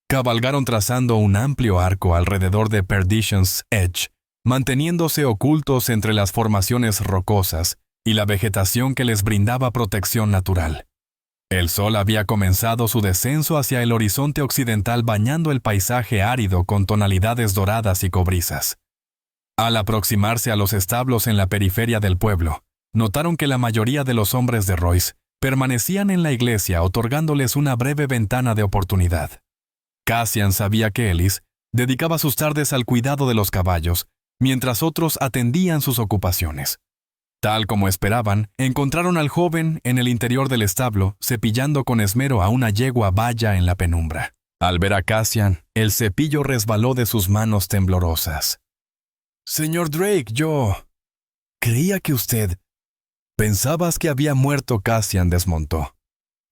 Cabalgaron trazando un amplio arco alrededor de Perdition's Edge, manteniéndose ocultos entre las formaciones rocosas y la vegetación que les brindaba protección natural. El sol había comenzado su descenso hacia el horizonte occidental, bañando el paisaje árido con tonalidades doradas y cobrizas. Al aproximarse a los establos en la periferia del pueblo, notaron que la mayoría de los hombres de Royce permanecían en la iglesia otorgándoles una breve ventana de oportunidad. Cassian sabía que Ellis dedicaba sus tardes al cuidado de los caballos, mientras otros atendían sus ocupaciones. Tal como esperaban, encontraron al joven en el interior del establo, cepillando con esmero a una yegua baya en la penumbra. Al ver a Cassian, el cepillo resbaló de sus manos temblorosas. «Señor Drake, yo... creía que usted...» «Pensabas que había muerto». Cassian desmontó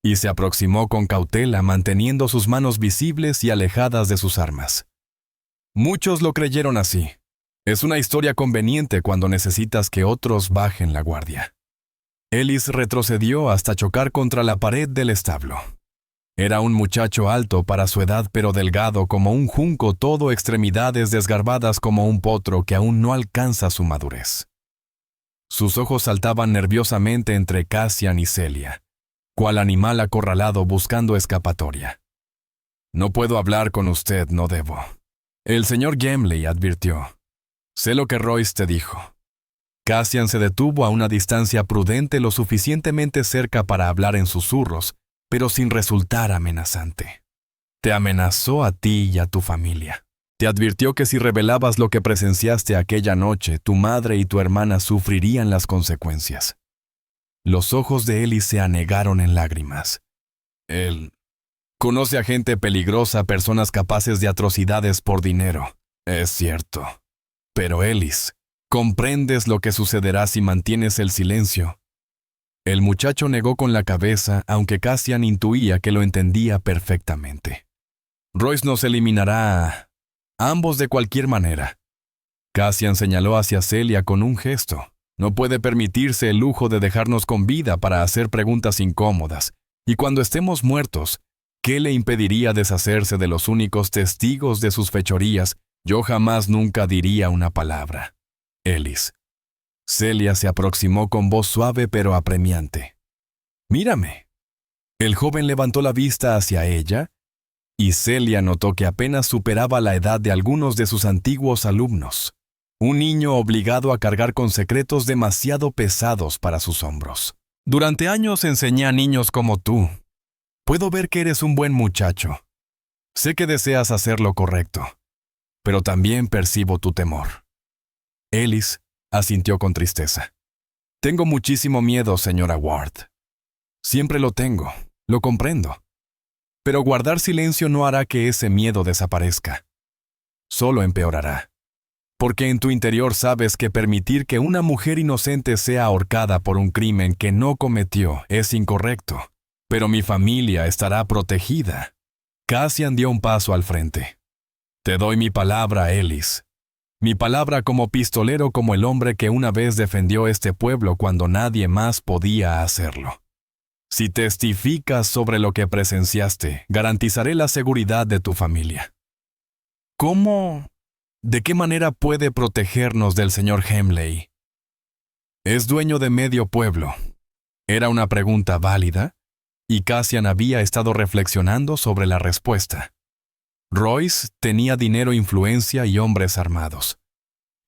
y se aproximó con cautela, manteniendo sus manos visibles y alejadas de sus armas. Muchos lo creyeron así. Es una historia conveniente cuando necesitas que otros bajen la guardia. Ellis retrocedió hasta chocar contra la pared del establo. Era un muchacho alto para su edad, pero delgado como un junco, todo extremidades desgarbadas como un potro que aún no alcanza su madurez. Sus ojos saltaban nerviosamente entre Cassian y Celia, cual animal acorralado buscando escapatoria. «No puedo hablar con usted, no debo». El señor Gimli advirtió. «Sé lo que Royce te dijo». Cassian se detuvo a una distancia prudente lo suficientemente cerca para hablar en susurros, pero sin resultar amenazante. «Te amenazó a ti y a tu familia. Te advirtió que si revelabas lo que presenciaste aquella noche, tu madre y tu hermana sufrirían las consecuencias». Los ojos de Ellis se anegaron en lágrimas. «Él conoce a gente peligrosa, personas capaces de atrocidades por dinero. Es cierto. Pero Ellis, ¿comprendes lo que sucederá si mantienes el silencio?» El muchacho negó con la cabeza, aunque Cassian intuía que lo entendía perfectamente. «Royce nos eliminará a ambos de cualquier manera». Cassian señaló hacia Celia con un gesto. «No puede permitirse el lujo de dejarnos con vida para hacer preguntas incómodas. Y cuando estemos muertos, ¿qué le impediría deshacerse de los únicos testigos de sus fechorías? Yo jamás nunca diría una palabra. Ellis». Celia se aproximó con voz suave pero apremiante. «Mírame». El joven levantó la vista hacia ella, y Celia notó que apenas superaba la edad de algunos de sus antiguos alumnos. Un niño obligado a cargar con secretos demasiado pesados para sus hombros. «Durante años enseñé a niños como tú. Puedo ver que eres un buen muchacho. Sé que deseas hacer lo correcto, pero también percibo tu temor». Ellis asintió con tristeza. «Tengo muchísimo miedo, señora Ward. Siempre lo tengo, lo comprendo. Pero guardar silencio no hará que ese miedo desaparezca. Solo empeorará. Porque en tu interior sabes que permitir que una mujer inocente sea ahorcada por un crimen que no cometió es incorrecto. Pero mi familia estará protegida». Cassian dio un paso al frente. «Te doy mi palabra, Ellis. Mi palabra como pistolero, como el hombre que una vez defendió este pueblo cuando nadie más podía hacerlo. Si testificas sobre lo que presenciaste, garantizaré la seguridad de tu familia». «¿Cómo? ¿De qué manera puede protegernos del señor Hemley?» «Es dueño de medio pueblo». Era una pregunta válida, y Cassian había estado reflexionando sobre la respuesta. Royce tenía dinero, influencia y hombres armados.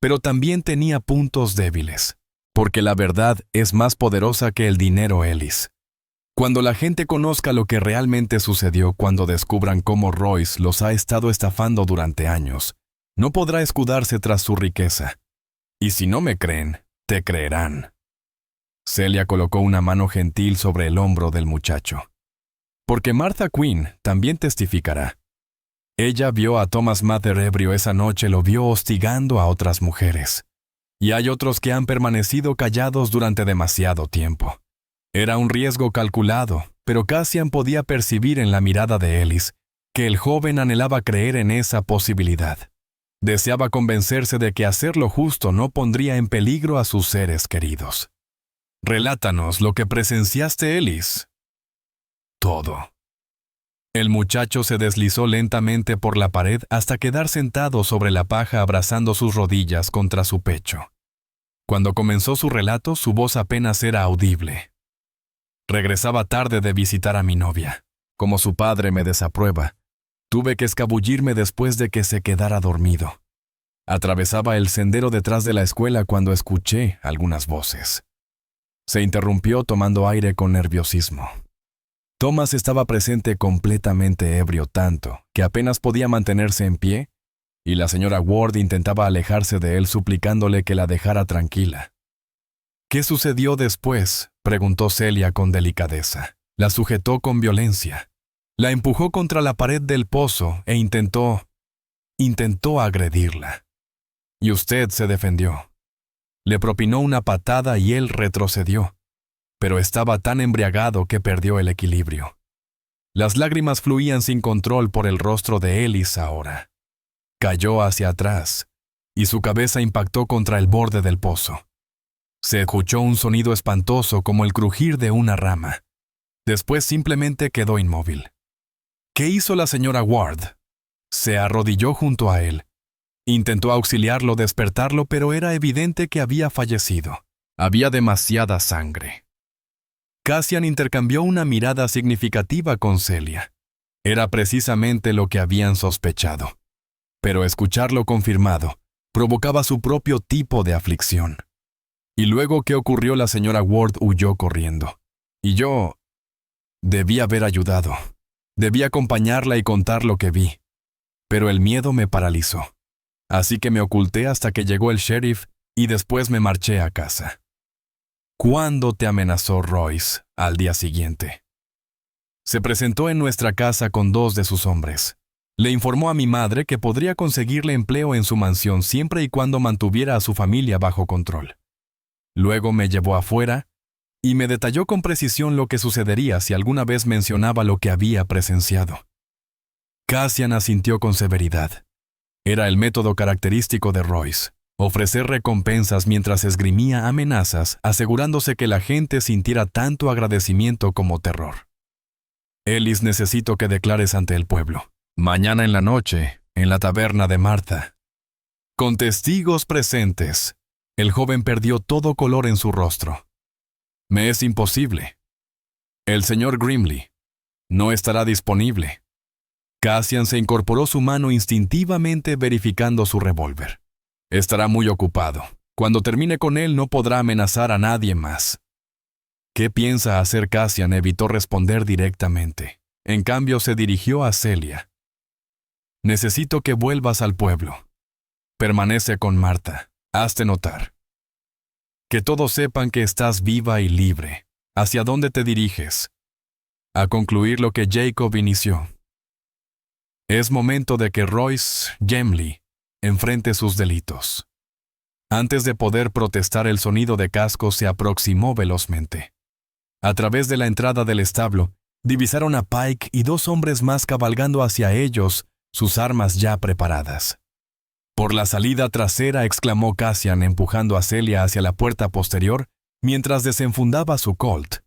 Pero también tenía puntos débiles, porque la verdad es más poderosa que el dinero, Ellis. Cuando la gente conozca lo que realmente sucedió, cuando descubran cómo Royce los ha estado estafando durante años, no podrá escudarse tras su riqueza. Y si no me creen, te creerán. Celia colocó una mano gentil sobre el hombro del muchacho. «Porque Martha Quinn también testificará. Ella vio a Thomas Mather ebrio esa noche, lo vio hostigando a otras mujeres. Y hay otros que han permanecido callados durante demasiado tiempo. Era un riesgo calculado, pero Cassian podía percibir en la mirada de Ellis que el joven anhelaba creer en esa posibilidad. Deseaba convencerse de que hacer lo justo no pondría en peligro a sus seres queridos. «Relátanos lo que presenciaste, Ellis». «Todo». El muchacho se deslizó lentamente por la pared hasta quedar sentado sobre la paja abrazando sus rodillas contra su pecho. Cuando comenzó su relato, su voz apenas era audible. «Regresaba tarde de visitar a mi novia. Como su padre me desaprueba, tuve que escabullirme después de que se quedara dormido. Atravesaba el sendero detrás de la escuela cuando escuché algunas voces. Se interrumpió tomando aire con nerviosismo. Thomas estaba presente completamente ebrio tanto que apenas podía mantenerse en pie, y la señora Ward intentaba alejarse de él suplicándole que la dejara tranquila. ¿Qué sucedió después?, preguntó Celia con delicadeza. La sujetó con violencia. La empujó contra la pared del pozo e intentó agredirla. Y usted se defendió. Le propinó una patada y él retrocedió, pero estaba tan embriagado que perdió el equilibrio. Las lágrimas fluían sin control por el rostro de Ellis ahora. Cayó hacia atrás, y su cabeza impactó contra el borde del pozo. Se escuchó un sonido espantoso como el crujir de una rama. Después simplemente quedó inmóvil. ¿Qué hizo la señora Ward? Se arrodilló junto a él. Intentó auxiliarlo, despertarlo, pero era evidente que había fallecido. Había demasiada sangre. Cassian intercambió una mirada significativa con Celia. Era precisamente lo que habían sospechado. Pero escucharlo confirmado provocaba su propio tipo de aflicción. Y luego que ocurrió, la señora Ward huyó corriendo. Y yo debí haber ayudado. Debí acompañarla y contar lo que vi. Pero el miedo me paralizó. Así que me oculté hasta que llegó el sheriff y después me marché a casa. ¿Cuándo te amenazó Royce al día siguiente? Se presentó en nuestra casa con 2 de sus hombres. Le informó a mi madre que podría conseguirle empleo en su mansión siempre y cuando mantuviera a su familia bajo control. Luego me llevó afuera y me detalló con precisión lo que sucedería si alguna vez mencionaba lo que había presenciado. Cassian asintió con severidad. Era el método característico de Royce, ofrecer recompensas mientras esgrimía amenazas, asegurándose que la gente sintiera tanto agradecimiento como terror. Ellis, necesito que declares ante el pueblo. Mañana en la noche, en la taberna de Martha. Con testigos presentes, el joven perdió todo color en su rostro. Me es imposible. El señor Grimley no estará disponible. Cassian se incorporó su mano instintivamente verificando su revólver. Estará muy ocupado. Cuando termine con él no podrá amenazar a nadie más. ¿Qué piensa hacer Cassian? Evitó responder directamente. En cambio se dirigió a Celia. Necesito que vuelvas al pueblo. Permanece con Martha. Hazte notar. Que todos sepan que estás viva y libre. ¿Hacia dónde te diriges? A concluir lo que Jacob inició. Es momento de que Royce Gemley enfrente sus delitos. Antes de poder protestar, el sonido de cascos se aproximó velozmente. A través de la entrada del establo, divisaron a Pike y 2 hombres más cabalgando hacia ellos, sus armas ya preparadas. Por la salida trasera, exclamó Cassian, empujando a Celia hacia la puerta posterior mientras desenfundaba su Colt.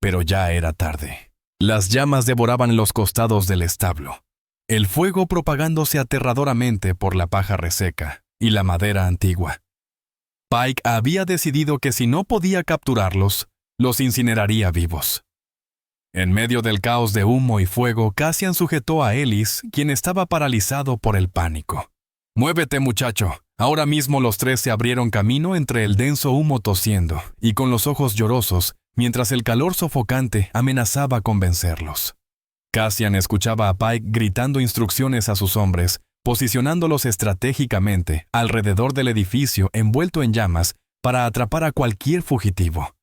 Pero ya era tarde. Las llamas devoraban los costados del establo, el fuego propagándose aterradoramente por la paja reseca y la madera antigua. Pike había decidido que si no podía capturarlos, los incineraría vivos. En medio del caos de humo y fuego, Cassian sujetó a Ellis, quien estaba paralizado por el pánico. «Muévete, muchacho». Ahora mismo los 3 se abrieron camino entre el denso humo, tosiendo y con los ojos llorosos, mientras el calor sofocante amenazaba con vencerlos. Cassian escuchaba a Pike gritando instrucciones a sus hombres, posicionándolos estratégicamente alrededor del edificio envuelto en llamas para atrapar a cualquier fugitivo.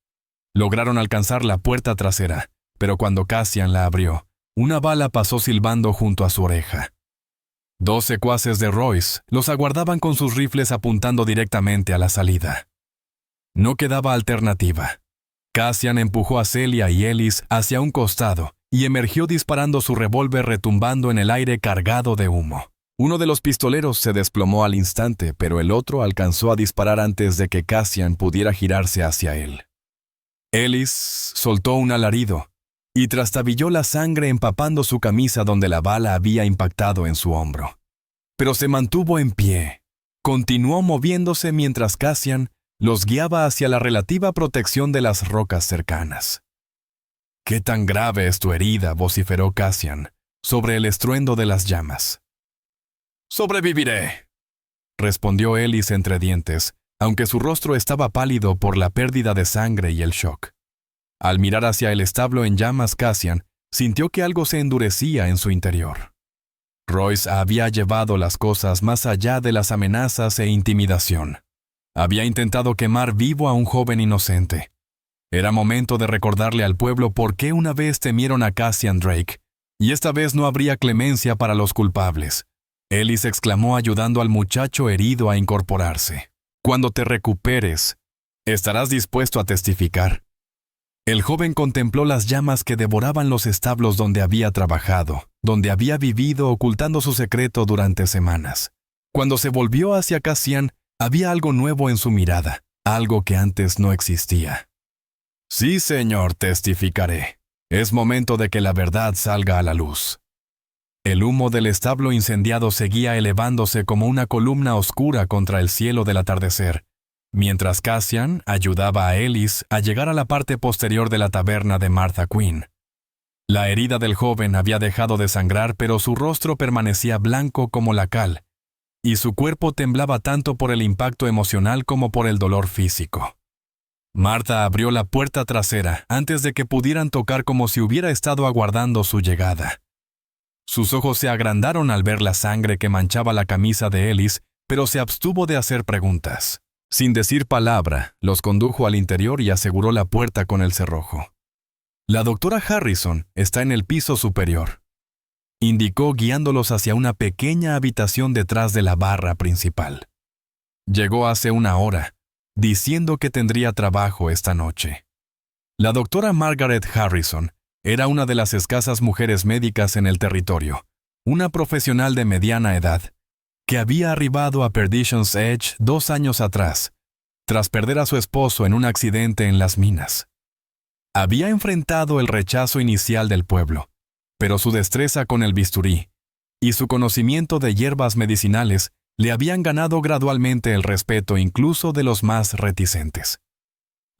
Lograron alcanzar la puerta trasera, pero cuando Cassian la abrió, una bala pasó silbando junto a su oreja. 2 secuaces de Royce los aguardaban con sus rifles apuntando directamente a la salida. No quedaba alternativa. Cassian empujó a Celia y Ellis hacia un costado y emergió disparando su revólver, retumbando en el aire cargado de humo. Uno de los pistoleros se desplomó al instante, pero el otro alcanzó a disparar antes de que Cassian pudiera girarse hacia él. Ellis soltó un alarido y trastabilló la sangre empapando su camisa donde la bala había impactado en su hombro. Pero se mantuvo en pie. Continuó moviéndose mientras Cassian los guiaba hacia la relativa protección de las rocas cercanas. «¿Qué tan grave es tu herida?», vociferó Cassian, sobre el estruendo de las llamas. «Sobreviviré», respondió Ellis entre dientes, aunque su rostro estaba pálido por la pérdida de sangre y el shock. Al mirar hacia el establo en llamas, Cassian sintió que algo se endurecía en su interior. Royce había llevado las cosas más allá de las amenazas e intimidación. Había intentado quemar vivo a un joven inocente. Era momento de recordarle al pueblo por qué una vez temieron a Cassian Drake, y esta vez no habría clemencia para los culpables. Ellis exclamó ayudando al muchacho herido a incorporarse. Cuando te recuperes, ¿estarás dispuesto a testificar? El joven contempló las llamas que devoraban los establos donde había trabajado, donde había vivido ocultando su secreto durante semanas. Cuando se volvió hacia Cassian, había algo nuevo en su mirada, algo que antes no existía. Sí, señor, testificaré. Es momento de que la verdad salga a la luz. El humo del establo incendiado seguía elevándose como una columna oscura contra el cielo del atardecer, mientras Cassian ayudaba a Ellis a llegar a la parte posterior de la taberna de Martha Quinn. La herida del joven había dejado de sangrar, pero su rostro permanecía blanco como la cal, y su cuerpo temblaba tanto por el impacto emocional como por el dolor físico. Martha abrió la puerta trasera antes de que pudieran tocar, como si hubiera estado aguardando su llegada. Sus ojos se agrandaron al ver la sangre que manchaba la camisa de Ellis, pero se abstuvo de hacer preguntas. Sin decir palabra, los condujo al interior y aseguró la puerta con el cerrojo. La doctora Harrison está en el piso superior, indicó guiándolos hacia una pequeña habitación detrás de la barra principal. Llegó hace una hora, diciendo que tendría trabajo esta noche. La doctora Margaret Harrison era una de las escasas mujeres médicas en el territorio, una profesional de mediana edad, que había arribado a Perdition's Edge 2 años atrás, tras perder a su esposo en un accidente en las minas. Había enfrentado el rechazo inicial del pueblo, pero su destreza con el bisturí y su conocimiento de hierbas medicinales le habían ganado gradualmente el respeto incluso de los más reticentes.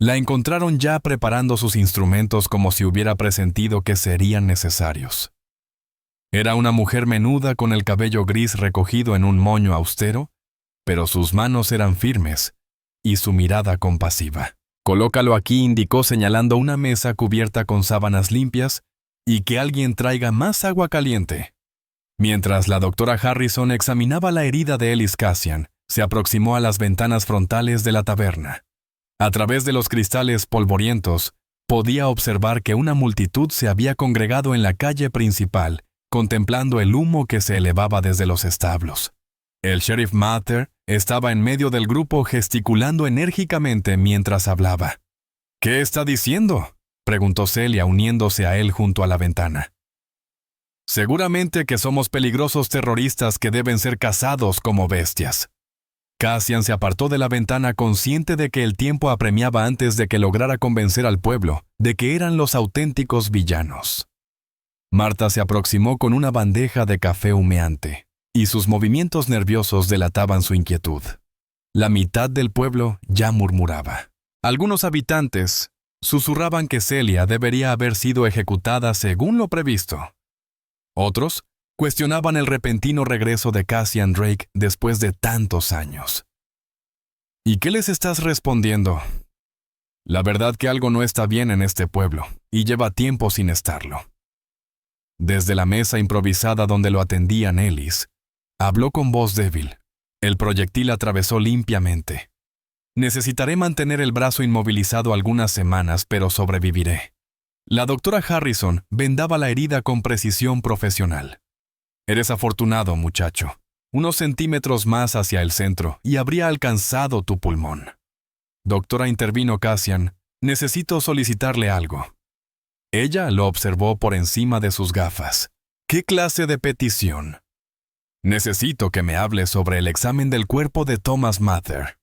La encontraron ya preparando sus instrumentos como si hubiera presentido que serían necesarios. Era una mujer menuda con el cabello gris recogido en un moño austero, pero sus manos eran firmes y su mirada compasiva. «Colócalo aquí», indicó señalando una mesa cubierta con sábanas limpias, «y que alguien traiga más agua caliente». Mientras la doctora Harrison examinaba la herida de Ellis, Cassian se aproximó a las ventanas frontales de la taberna. A través de los cristales polvorientos, podía observar que una multitud se había congregado en la calle principal, contemplando el humo que se elevaba desde los establos. El sheriff Mather estaba en medio del grupo gesticulando enérgicamente mientras hablaba. «¿Qué está diciendo?», preguntó Celia uniéndose a él junto a la ventana. «Seguramente que somos peligrosos terroristas que deben ser cazados como bestias». Cassian se apartó de la ventana consciente de que el tiempo apremiaba antes de que lograra convencer al pueblo de que eran los auténticos villanos. Martha se aproximó con una bandeja de café humeante, y sus movimientos nerviosos delataban su inquietud. La mitad del pueblo ya murmuraba. Algunos habitantes susurraban que Celia debería haber sido ejecutada según lo previsto. Otros cuestionaban el repentino regreso de Cassian Drake después de tantos años. «¿Y qué les estás respondiendo?» «La verdad que algo no está bien en este pueblo, y lleva tiempo sin estarlo». Desde la mesa improvisada donde lo atendían Ellis, habló con voz débil. El proyectil atravesó limpiamente. «Necesitaré mantener el brazo inmovilizado algunas semanas, pero sobreviviré». La doctora Harrison vendaba la herida con precisión profesional. «Eres afortunado, muchacho. Unos centímetros más hacia el centro y habría alcanzado tu pulmón». «Doctora», intervino Cassian, «necesito solicitarle algo». Ella lo observó por encima de sus gafas. «¿Qué clase de petición?» «Necesito que me hable sobre el examen del cuerpo de Thomas Mather».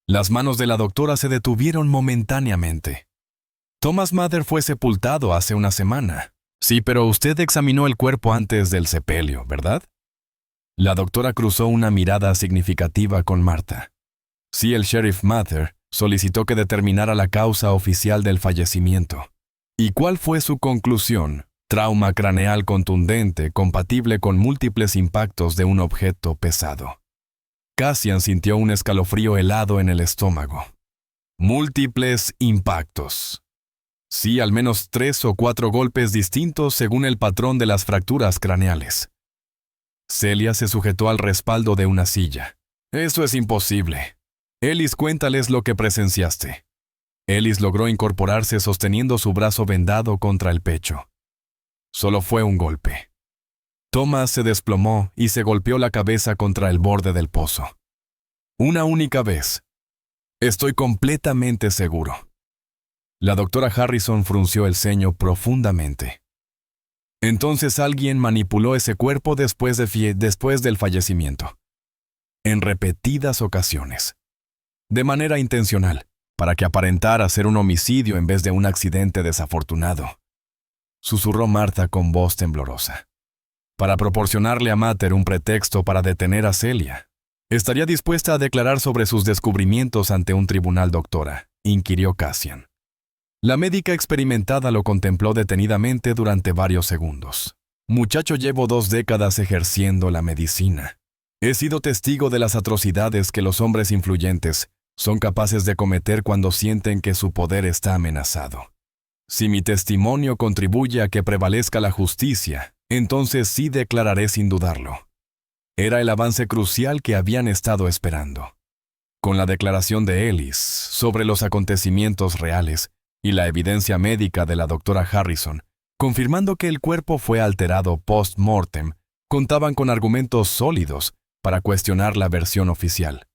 Las manos de la doctora se detuvieron momentáneamente. «Thomas Mather fue sepultado hace una semana». «Sí, pero usted examinó el cuerpo antes del sepelio, ¿verdad?» La doctora cruzó una mirada significativa con Martha. Sí, el sheriff Mather solicitó que determinara la causa oficial del fallecimiento. ¿Y cuál fue su conclusión? Trauma craneal contundente, compatible con múltiples impactos de un objeto pesado. Cassian sintió un escalofrío helado en el estómago. Múltiples impactos. Sí, al menos 3 o 4 golpes distintos según el patrón de las fracturas craneales. Celia se sujetó al respaldo de una silla. Eso es imposible. Ellis, cuéntales lo que presenciaste. Ellis logró incorporarse sosteniendo su brazo vendado contra el pecho. Solo fue un golpe. Thomas se desplomó y se golpeó la cabeza contra el borde del pozo. Una única vez. Estoy completamente seguro. La doctora Harrison frunció el ceño profundamente. Entonces alguien manipuló ese cuerpo después del fallecimiento. En repetidas ocasiones. De manera intencional, para que aparentara ser un homicidio en vez de un accidente desafortunado. Susurró Martha con voz temblorosa. Para proporcionarle a Mather un pretexto para detener a Celia. ¿Estaría dispuesta a declarar sobre sus descubrimientos ante un tribunal, doctora?, inquirió Cassian. La médica experimentada lo contempló detenidamente durante varios segundos. Muchacho, llevo 2 décadas ejerciendo la medicina. He sido testigo de las atrocidades que los hombres influyentes son capaces de cometer cuando sienten que su poder está amenazado. Si mi testimonio contribuye a que prevalezca la justicia, entonces sí declararé sin dudarlo. Era el avance crucial que habían estado esperando. Con la declaración de Ellis sobre los acontecimientos reales y la evidencia médica de la doctora Harrison, confirmando que el cuerpo fue alterado post-mortem, contaban con argumentos sólidos para cuestionar la versión oficial.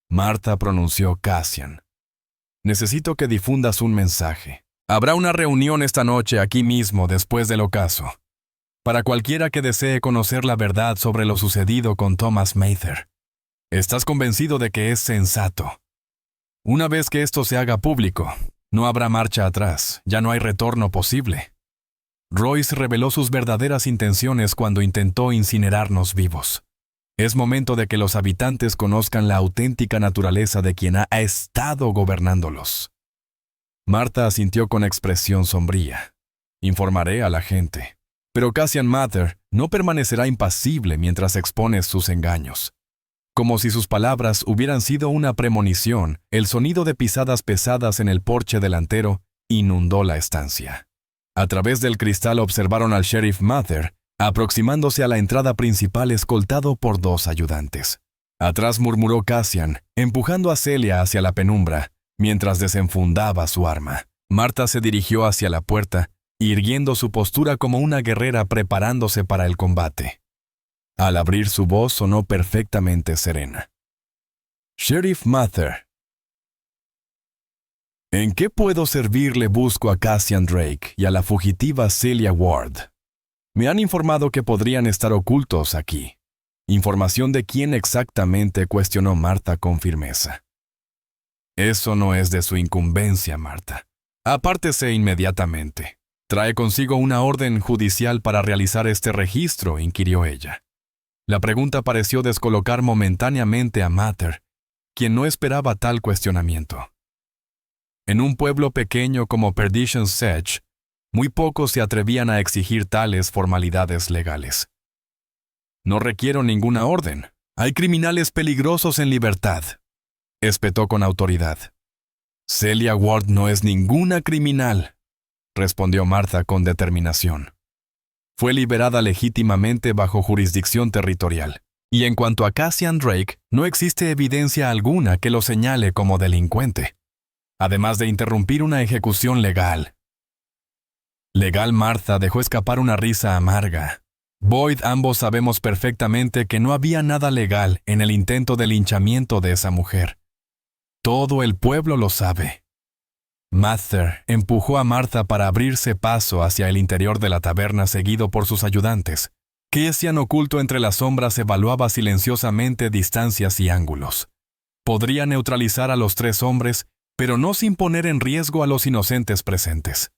Martha pronunció Cassian. Necesito que difundas un mensaje. Habrá una reunión esta noche aquí mismo después del ocaso. Para cualquiera que desee conocer la verdad sobre lo sucedido con Thomas Mather. ¿Estás convencido de que es sensato? Una vez que esto se haga público, no habrá marcha atrás, ya no hay retorno posible. Royce reveló sus verdaderas intenciones cuando intentó incinerarnos vivos. Es momento de que los habitantes conozcan la auténtica naturaleza de quien ha estado gobernándolos. Martha asintió con expresión sombría. Informaré a la gente. Pero Cassian Mather no permanecerá impasible mientras expones sus engaños. Como si sus palabras hubieran sido una premonición, el sonido de pisadas pesadas en el porche delantero inundó la estancia. A través del cristal observaron al sheriff Mather aproximándose a la entrada principal escoltado por 2 ayudantes. Atrás murmuró Cassian, empujando a Celia hacia la penumbra, mientras desenfundaba su arma. Martha se dirigió hacia la puerta, irguiendo su postura como una guerrera preparándose para el combate. Al abrir su voz sonó perfectamente serena. Sheriff Mather. ¿En qué puedo servirle? Busco a Cassian Drake y a la fugitiva Celia Ward. Me han informado que podrían estar ocultos aquí. ¿Información de quién exactamente?, cuestionó Martha con firmeza. Eso no es de su incumbencia, Martha. Apártese inmediatamente. ¿Trae consigo una orden judicial para realizar este registro?, inquirió ella. La pregunta pareció descolocar momentáneamente a Mather, quien no esperaba tal cuestionamiento. En un pueblo pequeño como Perdition Sedge, muy pocos se atrevían a exigir tales formalidades legales. No requiero ninguna orden. Hay criminales peligrosos en libertad, espetó con autoridad. Celia Ward no es ninguna criminal, respondió Martha con determinación. Fue liberada legítimamente bajo jurisdicción territorial. Y en cuanto a Cassian Drake, no existe evidencia alguna que lo señale como delincuente. Además de interrumpir una ejecución legal. Legal, Martha dejó escapar una risa amarga. Boyd, ambos sabemos perfectamente que no había nada legal en el intento de linchamiento de esa mujer. Todo el pueblo lo sabe. Mather empujó a Martha para abrirse paso hacia el interior de la taberna seguido por sus ayudantes. Cassian, oculto entre las sombras, evaluaba silenciosamente distancias y ángulos. Podría neutralizar a los 3 hombres, pero no sin poner en riesgo a los inocentes presentes.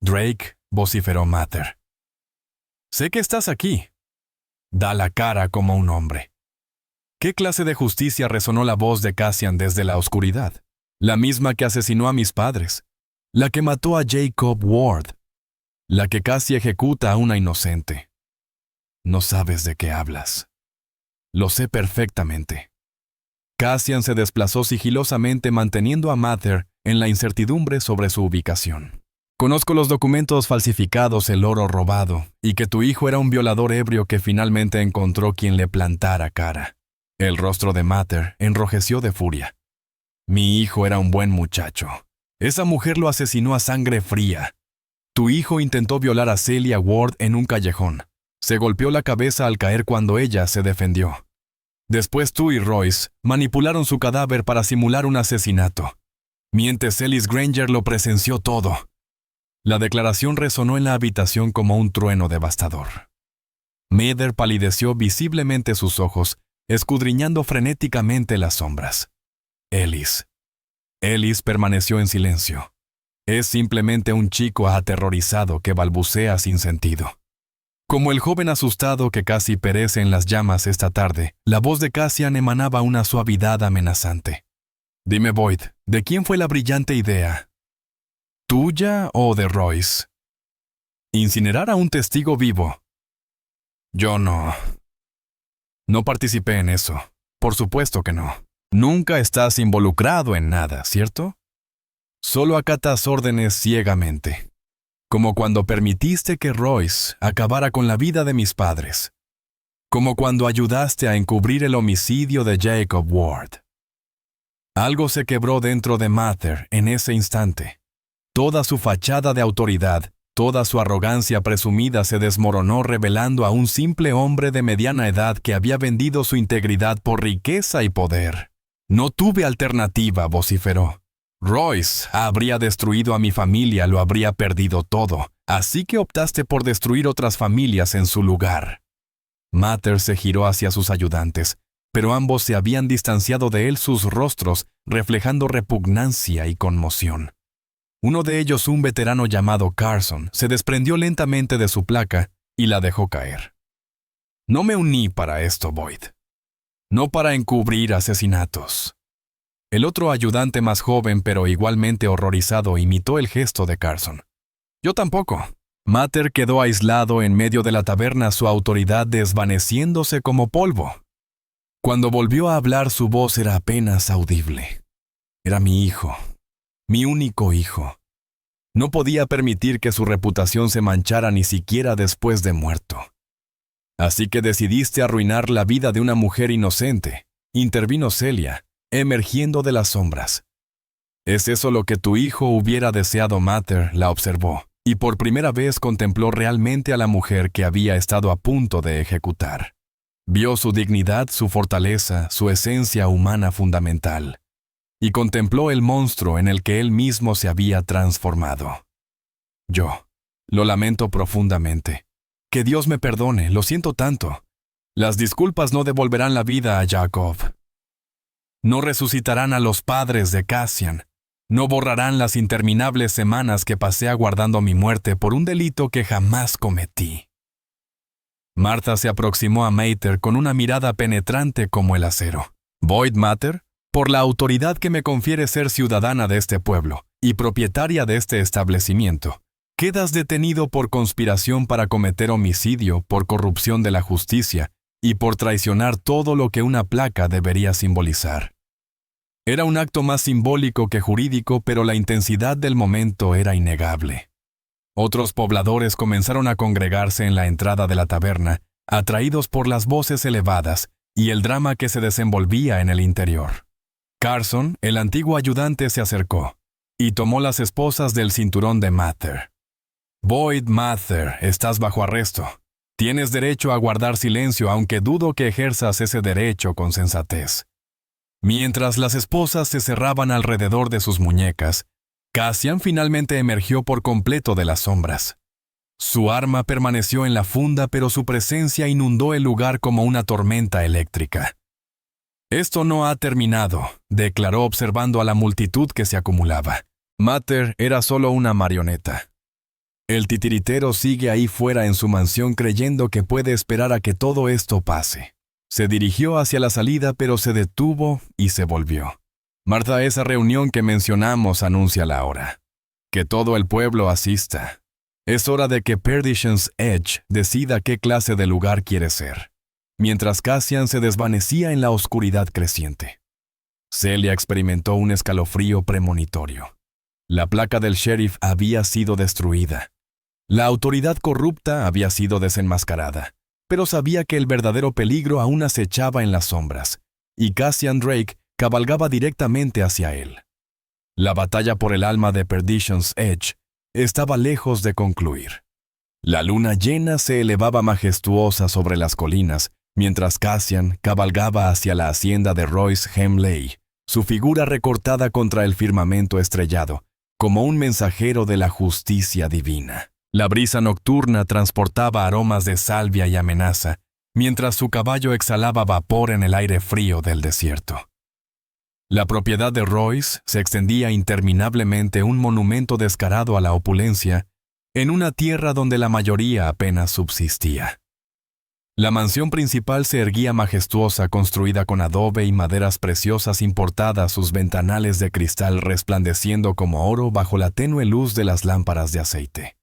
Drake, vociferó Mather. Sé que estás aquí. Da la cara como un hombre. ¿Qué clase de justicia? Resonó la voz de Cassian desde la oscuridad. La misma que asesinó a mis padres. La que mató a Jacob Ward. La que casi ejecuta a una inocente. No sabes de qué hablas. Lo sé perfectamente. Cassian se desplazó sigilosamente manteniendo a Mather en la incertidumbre sobre su ubicación. Conozco los documentos falsificados, el oro robado, y que tu hijo era un violador ebrio que finalmente encontró quien le plantara cara. El rostro de Mather enrojeció de furia. Mi hijo era un buen muchacho. Esa mujer lo asesinó a sangre fría. Tu hijo intentó violar a Celia Ward en un callejón. Se golpeó la cabeza al caer cuando ella se defendió. Después tú y Royce manipularon su cadáver para simular un asesinato. Mientras Ellis Granger lo presenció todo. La declaración resonó en la habitación como un trueno devastador. Mather palideció visiblemente sus ojos, escudriñando frenéticamente las sombras. Ellis permaneció en silencio. Es simplemente un chico aterrorizado que balbucea sin sentido. Como el joven asustado que casi perece en las llamas esta tarde, la voz de Cassian emanaba una suavidad amenazante. Dime, Boyd, ¿de quién fue la brillante idea? ¿Tuya o de Royce? Incinerar a un testigo vivo. Yo no participé en eso. Por supuesto que no. Nunca estás involucrado en nada, ¿cierto? Solo acatas órdenes ciegamente. Como cuando permitiste que Royce acabara con la vida de mis padres. Como cuando ayudaste a encubrir el homicidio de Jacob Ward. Algo se quebró dentro de Mather en ese instante. Toda su fachada de autoridad, toda su arrogancia presumida se desmoronó revelando a un simple hombre de mediana edad que había vendido su integridad por riqueza y poder. No tuve alternativa, vociferó. Royce habría destruido a mi familia, lo habría perdido todo, así que optaste por destruir otras familias en su lugar. Mather se giró hacia sus ayudantes, pero ambos se habían distanciado de él, sus rostros reflejando repugnancia y conmoción. Uno de ellos, un veterano llamado Carson, se desprendió lentamente de su placa y la dejó caer. No me uní para esto, Boyd. No para encubrir asesinatos. El otro ayudante más joven pero igualmente horrorizado imitó el gesto de Carson. Yo tampoco. Mather quedó aislado en medio de la taberna, su autoridad desvaneciéndose como polvo. Cuando volvió a hablar, su voz era apenas audible. Era mi hijo. Mi único hijo. No podía permitir que su reputación se manchara ni siquiera después de muerto. Así que decidiste arruinar la vida de una mujer inocente, intervino Celia, emergiendo de las sombras. ¿Es eso lo que tu hijo hubiera deseado? Mather la observó, y por primera vez contempló realmente a la mujer que había estado a punto de ejecutar. Vio su dignidad, su fortaleza, su esencia humana fundamental, y contempló el monstruo en el que él mismo se había transformado. Yo lo lamento profundamente. Que Dios me perdone, lo siento tanto. Las disculpas no devolverán la vida a Jacob. No resucitarán a los padres de Cassian. No borrarán las interminables semanas que pasé aguardando mi muerte por un delito que jamás cometí. Martha se aproximó a Mather con una mirada penetrante como el acero. Boyd Mather, por la autoridad que me confiere ser ciudadana de este pueblo y propietaria de este establecimiento, quedas detenido por conspiración para cometer homicidio, por corrupción de la justicia y por traicionar todo lo que una placa debería simbolizar. Era un acto más simbólico que jurídico, pero la intensidad del momento era innegable. Otros pobladores comenzaron a congregarse en la entrada de la taberna, atraídos por las voces elevadas y el drama que se desenvolvía en el interior. Carson, el antiguo ayudante, se acercó y tomó las esposas del cinturón de Mather. Boyd Mather, estás bajo arresto. Tienes derecho a guardar silencio, aunque dudo que ejerzas ese derecho con sensatez. Mientras las esposas se cerraban alrededor de sus muñecas, Cassian finalmente emergió por completo de las sombras. Su arma permaneció en la funda, pero su presencia inundó el lugar como una tormenta eléctrica. Esto no ha terminado, declaró observando a la multitud que se acumulaba. Mather era solo una marioneta. El titiritero sigue ahí fuera en su mansión creyendo que puede esperar a que todo esto pase. Se dirigió hacia la salida, pero se detuvo y se volvió. Martha, esa reunión que mencionamos anuncia la hora. Que todo el pueblo asista. Es hora de que Perdition's Edge decida qué clase de lugar quiere ser. Mientras Cassian se desvanecía en la oscuridad creciente. Celia experimentó un escalofrío premonitorio. La placa del sheriff había sido destruida. La autoridad corrupta había sido desenmascarada, pero sabía que el verdadero peligro aún acechaba en las sombras, y Cassian Drake cabalgaba directamente hacia él. La batalla por el alma de Perdition's Edge estaba lejos de concluir. La luna llena se elevaba majestuosa sobre las colinas, mientras Cassian cabalgaba hacia la hacienda de Royce Hemley, su figura recortada contra el firmamento estrellado, como un mensajero de la justicia divina. La brisa nocturna transportaba aromas de salvia y amenaza, mientras su caballo exhalaba vapor en el aire frío del desierto. La propiedad de Royce se extendía interminablemente, un monumento descarado a la opulencia, en una tierra donde la mayoría apenas subsistía. La mansión principal se erguía majestuosa, construida con adobe y maderas preciosas importadas, sus ventanales de cristal resplandeciendo como oro bajo la tenue luz de las lámparas de aceite.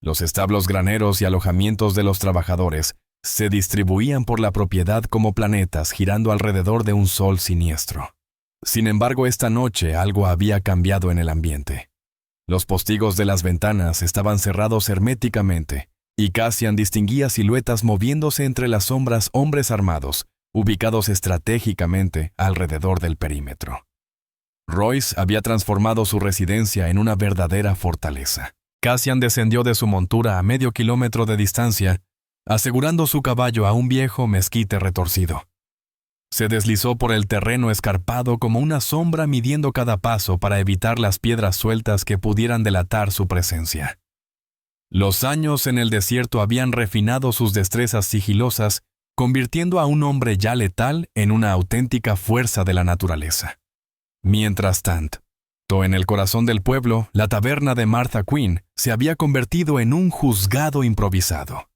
Los establos graneros y alojamientos de los trabajadores se distribuían por la propiedad como planetas girando alrededor de un sol siniestro. Sin embargo, esta noche algo había cambiado en el ambiente. Los postigos de las ventanas estaban cerrados herméticamente, y Cassian distinguía siluetas moviéndose entre las sombras, hombres armados, ubicados estratégicamente alrededor del perímetro. Royce había transformado su residencia en una verdadera fortaleza. Cassian descendió de su montura a medio kilómetro de distancia, asegurando su caballo a un viejo mezquite retorcido. Se deslizó por el terreno escarpado como una sombra, midiendo cada paso para evitar las piedras sueltas que pudieran delatar su presencia. Los años en el desierto habían refinado sus destrezas sigilosas, convirtiendo a un hombre ya letal en una auténtica fuerza de la naturaleza. Mientras tanto, en el corazón del pueblo, la taberna de Martha Quinn se había convertido en un juzgado improvisado.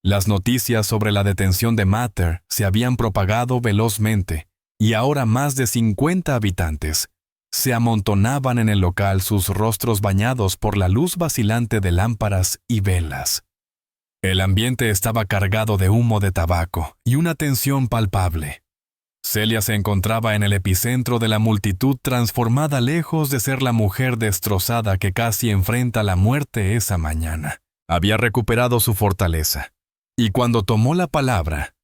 Las noticias sobre la detención de Mather se habían propagado velozmente, y ahora más de 50 habitantes se amontonaban en el local, sus rostros bañados por la luz vacilante de lámparas y velas. El ambiente estaba cargado de humo de tabaco y una tensión palpable. Celia se encontraba en el epicentro de la multitud, transformada, lejos de ser la mujer destrozada que casi enfrenta la muerte esa mañana. Había recuperado su fortaleza. Y cuando tomó la palabra,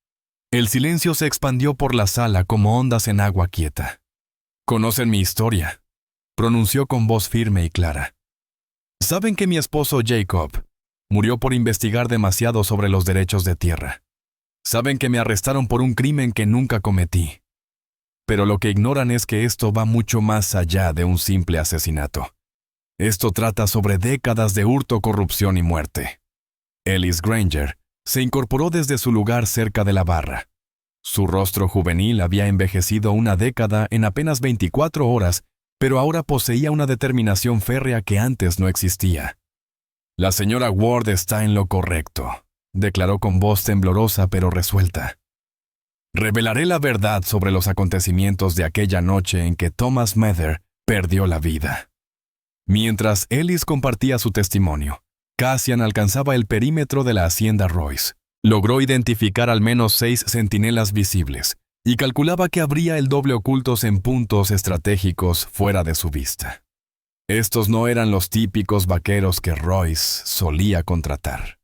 el silencio se expandió por la sala como ondas en agua quieta. «Conocen mi historia», pronunció con voz firme y clara. «Saben que mi esposo Jacob murió por investigar demasiado sobre los derechos de tierra. Saben que me arrestaron por un crimen que nunca cometí. Pero lo que ignoran es que esto va mucho más allá de un simple asesinato. Esto trata sobre décadas de hurto, corrupción y muerte». Ellis Granger se incorporó desde su lugar cerca de la barra. Su rostro juvenil había envejecido una década en apenas 24 horas, pero ahora poseía una determinación férrea que antes no existía. «La señora Ward está en lo correcto», declaró con voz temblorosa pero resuelta. «Revelaré la verdad sobre los acontecimientos de aquella noche en que Thomas Mather perdió la vida». Mientras Ellis compartía su testimonio, Cassian alcanzaba el perímetro de la hacienda Royce. Logró identificar al menos 6 centinelas visibles y calculaba que habría el doble ocultos en puntos estratégicos fuera de su vista. Estos no eran los típicos vaqueros que Royce solía contratar.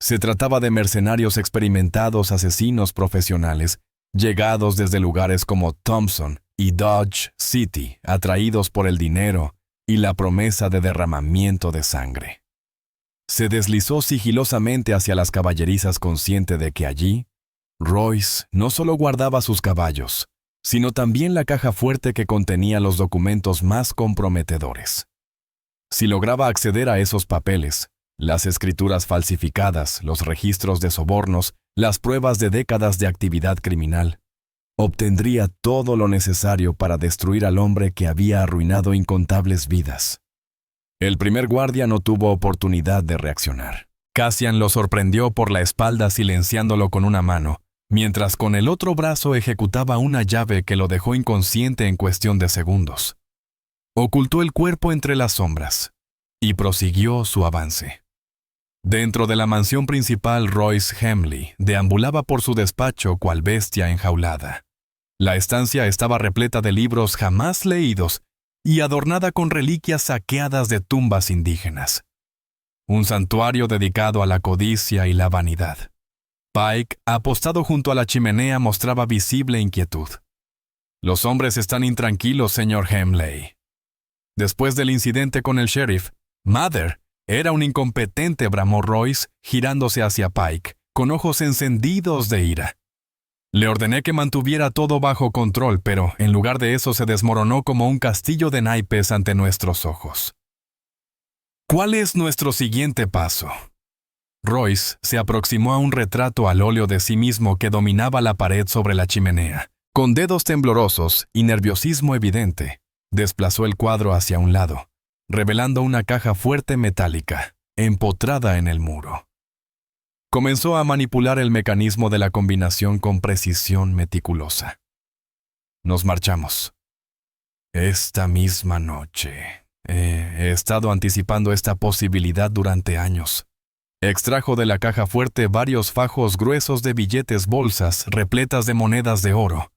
Se trataba de mercenarios experimentados, asesinos profesionales, llegados desde lugares como Thompson y Dodge City, atraídos por el dinero y la promesa de derramamiento de sangre. Se deslizó sigilosamente hacia las caballerizas, consciente de que allí, Royce no solo guardaba sus caballos, sino también la caja fuerte que contenía los documentos más comprometedores. Si lograba acceder a esos papeles, las escrituras falsificadas, los registros de sobornos, las pruebas de décadas de actividad criminal, obtendría todo lo necesario para destruir al hombre que había arruinado incontables vidas. El primer guardia no tuvo oportunidad de reaccionar. Cassian lo sorprendió por la espalda, silenciándolo con una mano, mientras con el otro brazo ejecutaba una llave que lo dejó inconsciente en cuestión de segundos. Ocultó el cuerpo entre las sombras y prosiguió su avance. Dentro de la mansión principal, Royce Hemley deambulaba por su despacho cual bestia enjaulada. La estancia estaba repleta de libros jamás leídos y adornada con reliquias saqueadas de tumbas indígenas. Un santuario dedicado a la codicia y la vanidad. Pike, apostado junto a la chimenea, mostraba visible inquietud. «Los hombres están intranquilos, señor Hemley». Después del incidente con el sheriff, Mather era un incompetente, bramó Royce, girándose hacia Pike, con ojos encendidos de ira. Le ordené que mantuviera todo bajo control, pero en lugar de eso se desmoronó como un castillo de naipes ante nuestros ojos. ¿Cuál es nuestro siguiente paso? Royce se aproximó a un retrato al óleo de sí mismo que dominaba la pared sobre la chimenea. Con dedos temblorosos y nerviosismo evidente, desplazó el cuadro hacia un lado, revelando una caja fuerte metálica, empotrada en el muro. Comenzó a manipular el mecanismo de la combinación con precisión meticulosa. Nos marchamos. Esta misma noche. He estado anticipando esta posibilidad durante años. Extrajo de la caja fuerte varios fajos gruesos de billetes bolsas repletas de monedas de oro.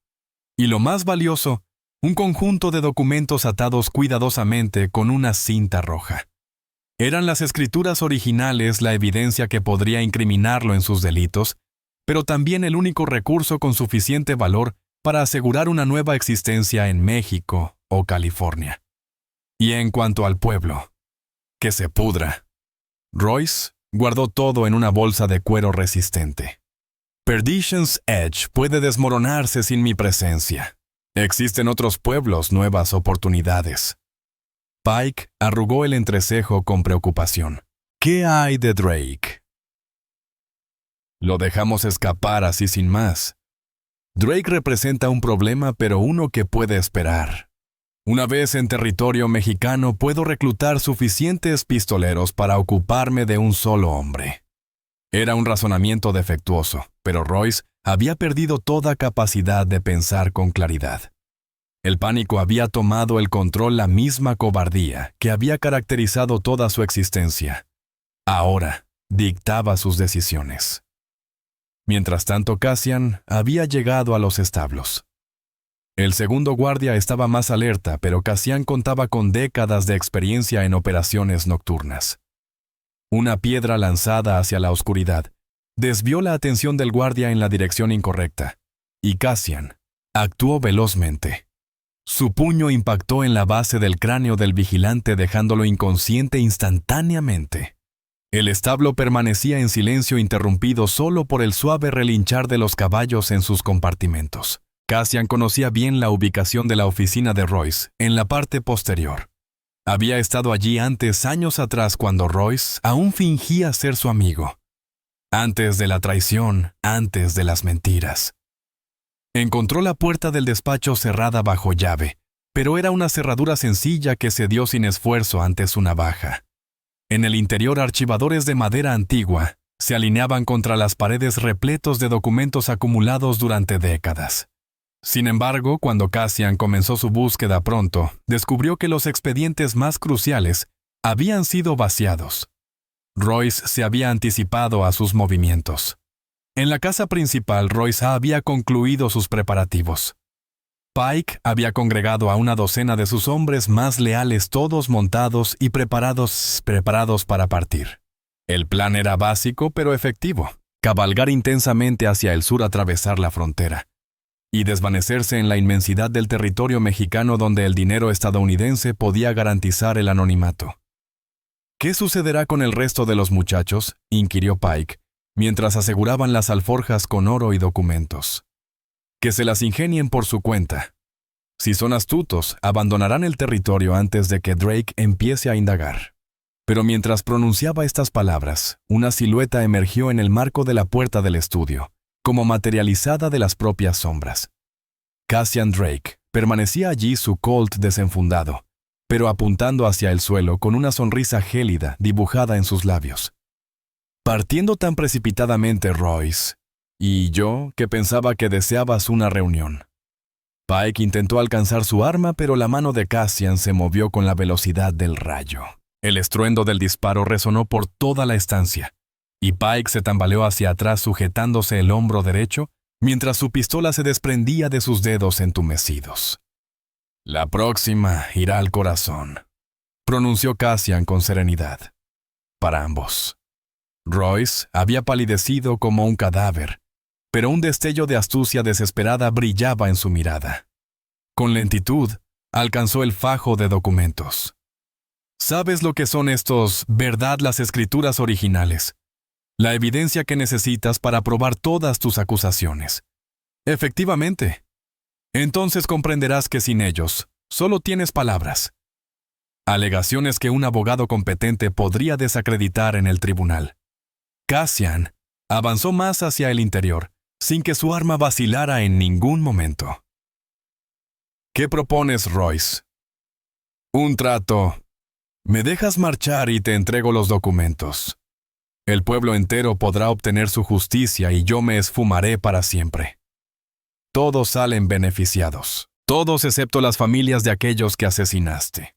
Y lo más valioso, un conjunto de documentos atados cuidadosamente con una cinta roja. Eran las escrituras originales la evidencia que podría incriminarlo en sus delitos, pero también el único recurso con suficiente valor para asegurar una nueva existencia en México o California. Y en cuanto al pueblo, que se pudra. Royce guardó todo en una bolsa de cuero resistente. Perdition's Edge puede desmoronarse sin mi presencia. Existen otros pueblos, nuevas oportunidades. Pike arrugó el entrecejo con preocupación. ¿Qué hay de Drake? Lo dejamos escapar así sin más. Drake representa un problema, pero uno que puede esperar. Una vez en territorio mexicano, puedo reclutar suficientes pistoleros para ocuparme de un solo hombre. Era un razonamiento defectuoso, pero Royce había perdido toda capacidad de pensar con claridad. El pánico había tomado el control, la misma cobardía que había caracterizado toda su existencia. Ahora dictaba sus decisiones. Mientras tanto, Cassian había llegado a los establos. El segundo guardia estaba más alerta, pero Cassian contaba con décadas de experiencia en operaciones nocturnas. Una piedra lanzada hacia la oscuridad desvió la atención del guardia en la dirección incorrecta, y Cassian actuó velozmente. Su puño impactó en la base del cráneo del vigilante, dejándolo inconsciente instantáneamente. El establo permanecía en silencio, interrumpido solo por el suave relinchar de los caballos en sus compartimentos. Cassian conocía bien la ubicación de la oficina de Royce, en la parte posterior. Había estado allí antes, años atrás, cuando Royce aún fingía ser su amigo. Antes de la traición, antes de las mentiras. Encontró la puerta del despacho cerrada bajo llave, pero era una cerradura sencilla que cedió sin esfuerzo ante su navaja. En el interior, archivadores de madera antigua se alineaban contra las paredes repletos de documentos acumulados durante décadas. Sin embargo, cuando Cassian comenzó su búsqueda pronto, descubrió que los expedientes más cruciales habían sido vaciados. Royce se había anticipado a sus movimientos. En la casa principal, Royce había concluido sus preparativos. Pike había congregado a una docena de sus hombres más leales, todos montados y preparados para partir. El plan era básico pero efectivo: cabalgar intensamente hacia el sur, atravesar la frontera y desvanecerse en la inmensidad del territorio mexicano donde el dinero estadounidense podía garantizar el anonimato. ¿Qué sucederá con el resto de los muchachos?, inquirió Pike, mientras aseguraban las alforjas con oro y documentos. Que se las ingenien por su cuenta. Si son astutos, abandonarán el territorio antes de que Drake empiece a indagar. Pero mientras pronunciaba estas palabras, una silueta emergió en el marco de la puerta del estudio, como materializada de las propias sombras. Cassian Drake permanecía allí, su Colt desenfundado, pero apuntando hacia el suelo con una sonrisa gélida dibujada en sus labios. Partiendo tan precipitadamente, Royce, y yo, que pensaba que deseabas una reunión. Pike intentó alcanzar su arma, pero la mano de Cassian se movió con la velocidad del rayo. El estruendo del disparo resonó por toda la estancia, y Pike se tambaleó hacia atrás sujetándose el hombro derecho mientras su pistola se desprendía de sus dedos entumecidos. «La próxima irá al corazón», pronunció Cassian con serenidad. Para ambos. Royce había palidecido como un cadáver, pero un destello de astucia desesperada brillaba en su mirada. Con lentitud, alcanzó el fajo de documentos. «¿Sabes lo que son estos, verdad, las escrituras originales? La evidencia que necesitas para probar todas tus acusaciones». «Efectivamente. Entonces comprenderás que sin ellos, solo tienes palabras. Alegaciones que un abogado competente podría desacreditar en el tribunal». Cassian avanzó más hacia el interior, sin que su arma vacilara en ningún momento. «¿Qué propones, Royce?» «Un trato. Me dejas marchar y te entrego los documentos. El pueblo entero podrá obtener su justicia y yo me esfumaré para siempre. Todos salen beneficiados, todos excepto las familias de aquellos que asesinaste».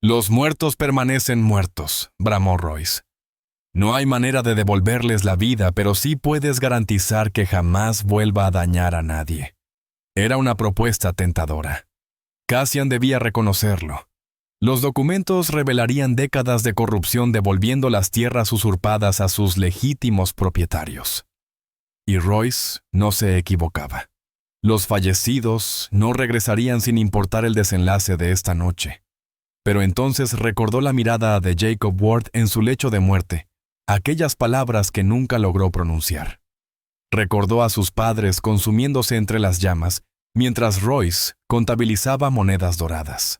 «Los muertos permanecen muertos», bramó Royce. «No hay manera de devolverles la vida, pero sí puedes garantizar que jamás vuelva a dañar a nadie». Era una propuesta tentadora. Cassian debía reconocerlo. Los documentos revelarían décadas de corrupción devolviendo las tierras usurpadas a sus legítimos propietarios. Y Royce no se equivocaba. Los fallecidos no regresarían sin importar el desenlace de esta noche. Pero entonces recordó la mirada de Jacob Ward en su lecho de muerte, aquellas palabras que nunca logró pronunciar. Recordó a sus padres consumiéndose entre las llamas, mientras Royce contabilizaba monedas doradas.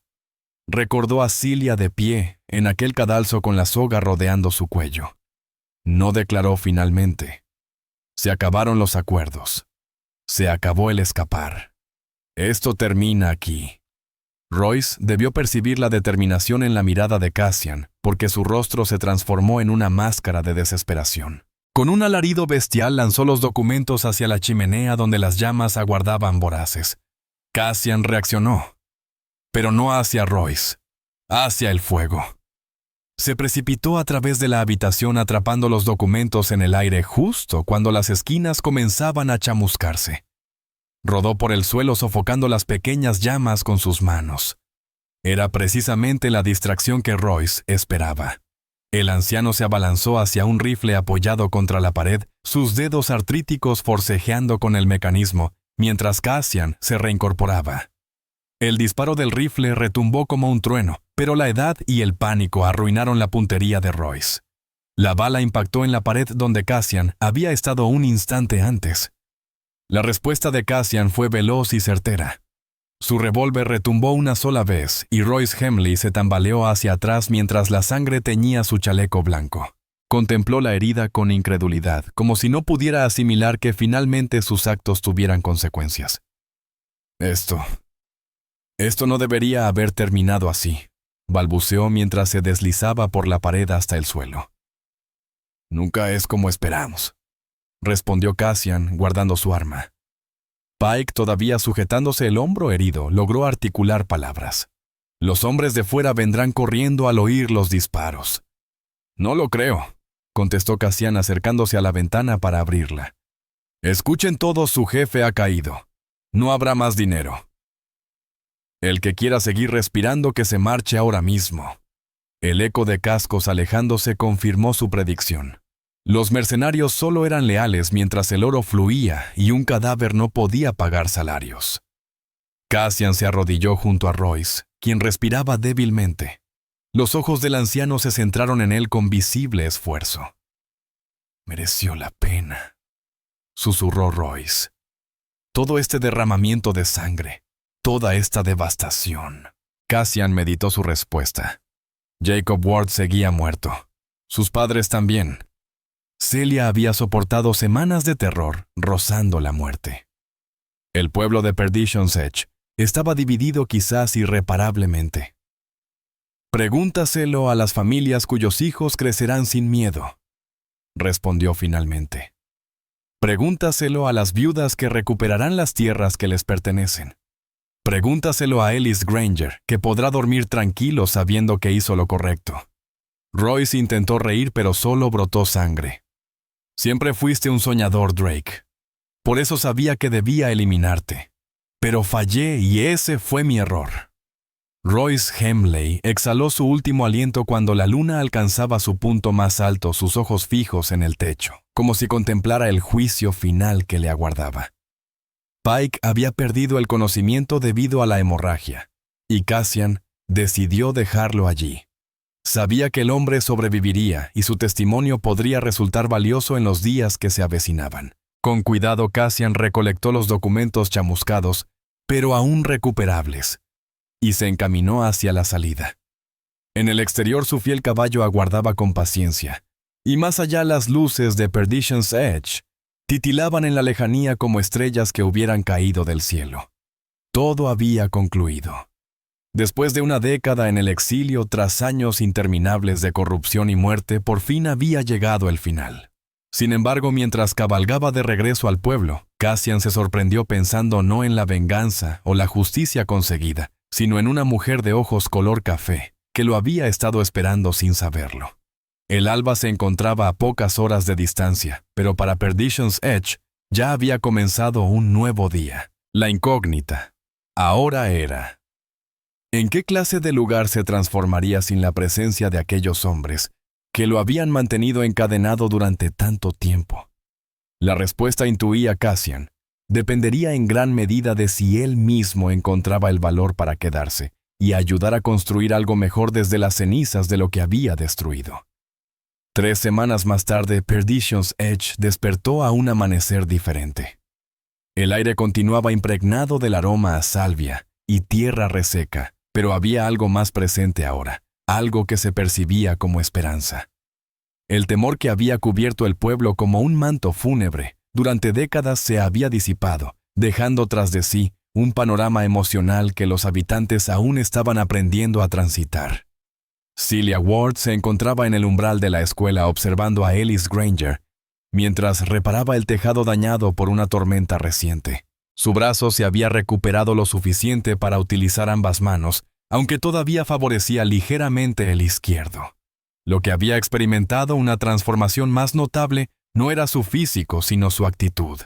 Recordó a Celia de pie en aquel cadalso con la soga rodeando su cuello. No declaró finalmente. Se acabaron los acuerdos. Se acabó el escapar. Esto termina aquí. Royce debió percibir la determinación en la mirada de Cassian, porque su rostro se transformó en una máscara de desesperación. Con un alarido bestial lanzó los documentos hacia la chimenea donde las llamas aguardaban voraces. Cassian reaccionó, pero no hacia Royce, hacia el fuego. Se precipitó a través de la habitación atrapando los documentos en el aire justo cuando las esquinas comenzaban a chamuscarse. Rodó por el suelo sofocando las pequeñas llamas con sus manos. Era precisamente la distracción que Royce esperaba. El anciano se abalanzó hacia un rifle apoyado contra la pared, sus dedos artríticos forcejeando con el mecanismo, mientras Cassian se reincorporaba. El disparo del rifle retumbó como un trueno, pero la edad y el pánico arruinaron la puntería de Royce. La bala impactó en la pared donde Cassian había estado un instante antes. La respuesta de Cassian fue veloz y certera. Su revólver retumbó una sola vez y Royce Hemley se tambaleó hacia atrás mientras la sangre teñía su chaleco blanco. Contempló la herida con incredulidad, como si no pudiera asimilar que finalmente sus actos tuvieran consecuencias. Esto no debería haber terminado así, balbuceó mientras se deslizaba por la pared hasta el suelo. Nunca es como esperamos, respondió Cassian, guardando su arma. Pike, todavía sujetándose el hombro herido, logró articular palabras. Los hombres de fuera vendrán corriendo al oír los disparos. No lo creo, contestó Cassian acercándose a la ventana para abrirla. Escuchen todos, su jefe ha caído. No habrá más dinero. El que quiera seguir respirando que se marche ahora mismo. El eco de cascos alejándose confirmó su predicción. Los mercenarios solo eran leales mientras el oro fluía y un cadáver no podía pagar salarios. Cassian se arrodilló junto a Royce, quien respiraba débilmente. Los ojos del anciano se centraron en él con visible esfuerzo. «Mereció la pena», susurró Royce. «Todo este derramamiento de sangre, toda esta devastación». Cassian meditó su respuesta. Jacob Ward seguía muerto. Sus padres también. Celia había soportado semanas de terror, rozando la muerte. El pueblo de Perdition's Edge estaba dividido quizás irreparablemente. «Pregúntaselo a las familias cuyos hijos crecerán sin miedo», respondió finalmente. «Pregúntaselo a las viudas que recuperarán las tierras que les pertenecen. Pregúntaselo a Ellis Granger, que podrá dormir tranquilo sabiendo que hizo lo correcto». Royce intentó reír, pero solo brotó sangre. «Siempre fuiste un soñador, Drake. Por eso sabía que debía eliminarte. Pero fallé y ese fue mi error. Royce Hemley exhaló su último aliento cuando la luna alcanzaba su punto más alto, sus ojos fijos en el techo, como si contemplara el juicio final que le aguardaba. Pike había perdido el conocimiento debido a la hemorragia, y Cassian decidió dejarlo allí. Sabía que el hombre sobreviviría y su testimonio podría resultar valioso en los días que se avecinaban. Con cuidado, Cassian recolectó los documentos chamuscados, pero aún recuperables, y se encaminó hacia la salida. En el exterior su fiel caballo aguardaba con paciencia, y más allá las luces de Perdition's Edge titilaban en la lejanía como estrellas que hubieran caído del cielo. Todo había concluido. Después de una década en el exilio tras años interminables de corrupción y muerte, por fin había llegado el final. Sin embargo, mientras cabalgaba de regreso al pueblo, Cassian se sorprendió pensando no en la venganza o la justicia conseguida, sino en una mujer de ojos color café, que lo había estado esperando sin saberlo. El alba se encontraba a pocas horas de distancia, pero para Perdition's Edge ya había comenzado un nuevo día. La incógnita ahora era: ¿en qué clase de lugar se transformaría sin la presencia de aquellos hombres que lo habían mantenido encadenado durante tanto tiempo? La respuesta, intuía Cassian, dependería en gran medida de si él mismo encontraba el valor para quedarse y ayudar a construir algo mejor desde las cenizas de lo que había destruido. 3 semanas más tarde, Perdition's Edge despertó a un amanecer diferente. El aire continuaba impregnado del aroma a salvia y tierra reseca, pero había algo más presente ahora, algo que se percibía como esperanza. El temor que había cubierto el pueblo como un manto fúnebre durante décadas se había disipado, dejando tras de sí un panorama emocional que los habitantes aún estaban aprendiendo a transitar. Celia Ward se encontraba en el umbral de la escuela observando a Ellis Granger, mientras reparaba el tejado dañado por una tormenta reciente. Su brazo se había recuperado lo suficiente para utilizar ambas manos, aunque todavía favorecía ligeramente el izquierdo. Lo que había experimentado una transformación más notable no era su físico, sino su actitud.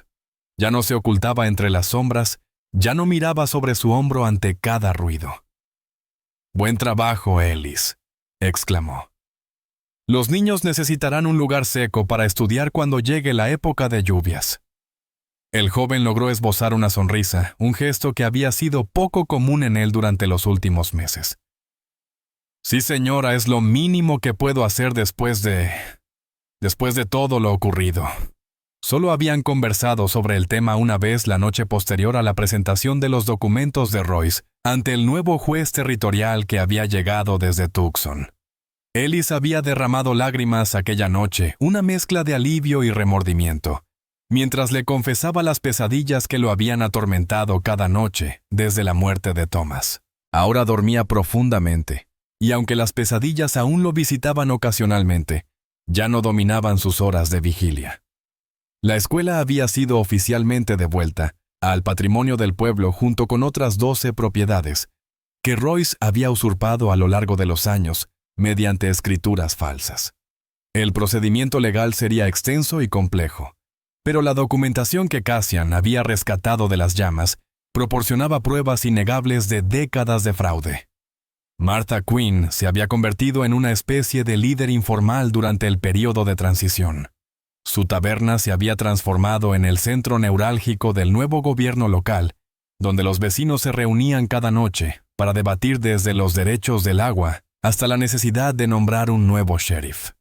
Ya no se ocultaba entre las sombras, ya no miraba sobre su hombro ante cada ruido. «Buen trabajo, Ellis», exclamó. «Los niños necesitarán un lugar seco para estudiar cuando llegue la época de lluvias». El joven logró esbozar una sonrisa, un gesto que había sido poco común en él durante los últimos meses. «Sí, señora, es lo mínimo que puedo hacer después de todo lo ocurrido». Solo habían conversado sobre el tema una vez la noche posterior a la presentación de los documentos de Royce ante el nuevo juez territorial que había llegado desde Tucson. Ellis había derramado lágrimas aquella noche, una mezcla de alivio y remordimiento, mientras le confesaba las pesadillas que lo habían atormentado cada noche desde la muerte de Thomas. Ahora dormía profundamente, y aunque las pesadillas aún lo visitaban ocasionalmente, ya no dominaban sus horas de vigilia. La escuela había sido oficialmente devuelta al patrimonio del pueblo junto con otras 12 propiedades que Royce había usurpado a lo largo de los años mediante escrituras falsas. El procedimiento legal sería extenso y complejo, pero la documentación que Cassian había rescatado de las llamas proporcionaba pruebas innegables de décadas de fraude. Martha Quinn se había convertido en una especie de líder informal durante el período de transición. Su taberna se había transformado en el centro neurálgico del nuevo gobierno local, donde los vecinos se reunían cada noche para debatir desde los derechos del agua hasta la necesidad de nombrar un nuevo sheriff.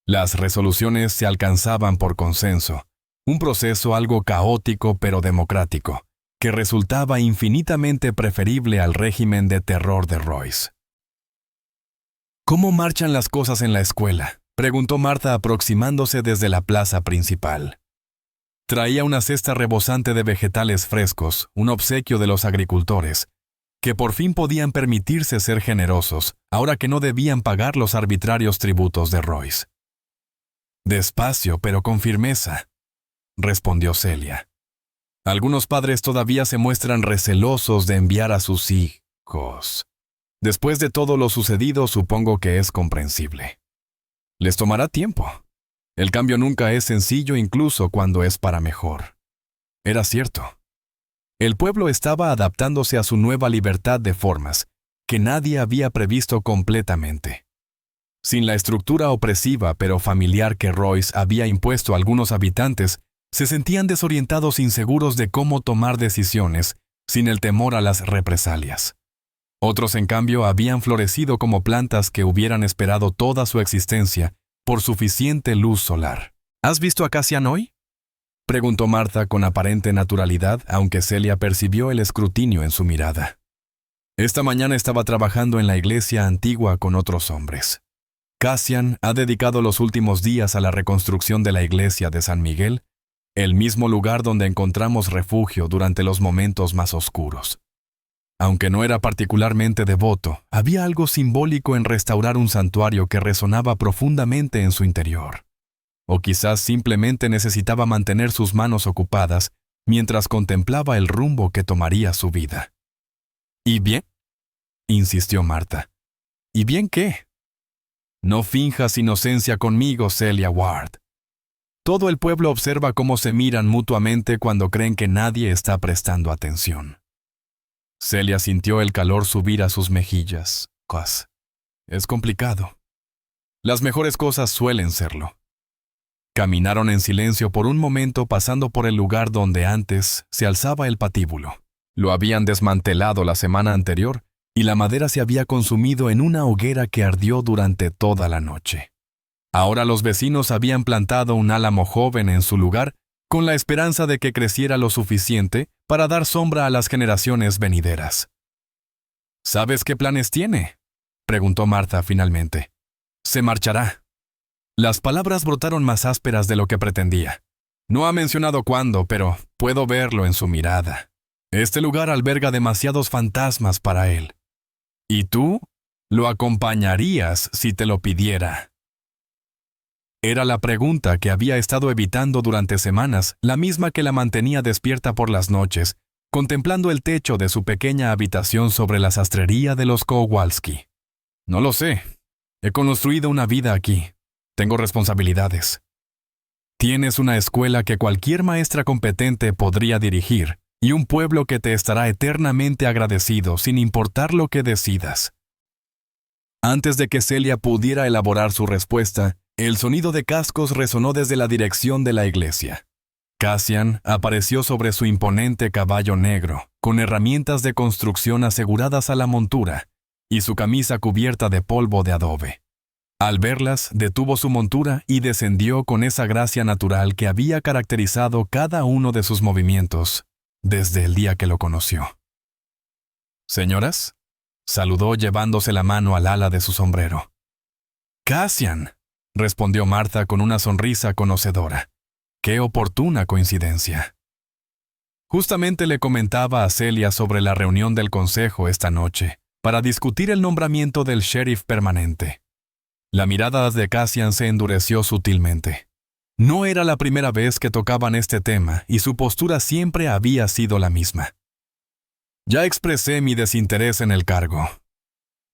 Las resoluciones se alcanzaban por consenso, un proceso algo caótico pero democrático, que resultaba infinitamente preferible al régimen de terror de Royce. «¿Cómo marchan las cosas en la escuela?», preguntó Martha aproximándose desde la plaza principal. Traía una cesta rebosante de vegetales frescos, un obsequio de los agricultores, que por fin podían permitirse ser generosos, ahora que no debían pagar los arbitrarios tributos de Royce. «Despacio, pero con firmeza», respondió Celia. «Algunos padres todavía se muestran recelosos de enviar a sus hijos. Después de todo lo sucedido, supongo que es comprensible. Les tomará tiempo. El cambio nunca es sencillo, incluso cuando es para mejor. Era cierto. El pueblo estaba adaptándose a su nueva libertad de formas, que nadie había previsto completamente. Sin la estructura opresiva pero familiar que Royce había impuesto a algunos habitantes, se sentían desorientados, inseguros de cómo tomar decisiones, sin el temor a las represalias. Otros, en cambio, habían florecido como plantas que hubieran esperado toda su existencia por suficiente luz solar. ¿Has visto a Cassian hoy?, preguntó Martha con aparente naturalidad, aunque Celia percibió el escrutinio en su mirada. Esta mañana estaba trabajando en la iglesia antigua con otros hombres. Cassian ha dedicado los últimos días a la reconstrucción de la iglesia de San Miguel, el mismo lugar donde encontramos refugio durante los momentos más oscuros. Aunque no era particularmente devoto, había algo simbólico en restaurar un santuario que resonaba profundamente en su interior. O quizás simplemente necesitaba mantener sus manos ocupadas mientras contemplaba el rumbo que tomaría su vida. ¿Y bien?, insistió Martha. ¿Y bien qué? No finjas inocencia conmigo, Celia Ward. Todo el pueblo observa cómo se miran mutuamente cuando creen que nadie está prestando atención. Celia sintió el calor subir a sus mejillas. Es complicado. Las mejores cosas suelen serlo. Caminaron en silencio por un momento, pasando por el lugar donde antes se alzaba el patíbulo. Lo habían desmantelado la semana anterior y la madera se había consumido en una hoguera que ardió durante toda la noche. Ahora los vecinos habían plantado un álamo joven en su lugar con la esperanza de que creciera lo suficiente para dar sombra a las generaciones venideras. ¿Sabes qué planes tiene?, preguntó Martha finalmente. Se marchará. Las palabras brotaron más ásperas de lo que pretendía. No ha mencionado cuándo, pero puedo verlo en su mirada. Este lugar alberga demasiados fantasmas para él. ¿Y tú? ¿Lo acompañarías si te lo pidiera? Era la pregunta que había estado evitando durante semanas, la misma que la mantenía despierta por las noches, contemplando el techo de su pequeña habitación sobre la sastrería de los Kowalski. No lo sé. He construido una vida aquí. Tengo responsabilidades. Tienes una escuela que cualquier maestra competente podría dirigir y un pueblo que te estará eternamente agradecido sin importar lo que decidas. Antes de que Celia pudiera elaborar su respuesta, el sonido de cascos resonó desde la dirección de la iglesia. Cassian apareció sobre su imponente caballo negro, con herramientas de construcción aseguradas a la montura y su camisa cubierta de polvo de adobe. Al verlas, detuvo su montura y descendió con esa gracia natural que había caracterizado cada uno de sus movimientos desde el día que lo conoció. «Señoras», saludó llevándose la mano al ala de su sombrero. «Cassian», respondió Martha con una sonrisa conocedora. «Qué oportuna coincidencia». Justamente le comentaba a Celia sobre la reunión del consejo esta noche para discutir el nombramiento del sheriff permanente. La mirada de Cassian se endureció sutilmente. No era la primera vez que tocaban este tema y su postura siempre había sido la misma. «Ya expresé mi desinterés en el cargo.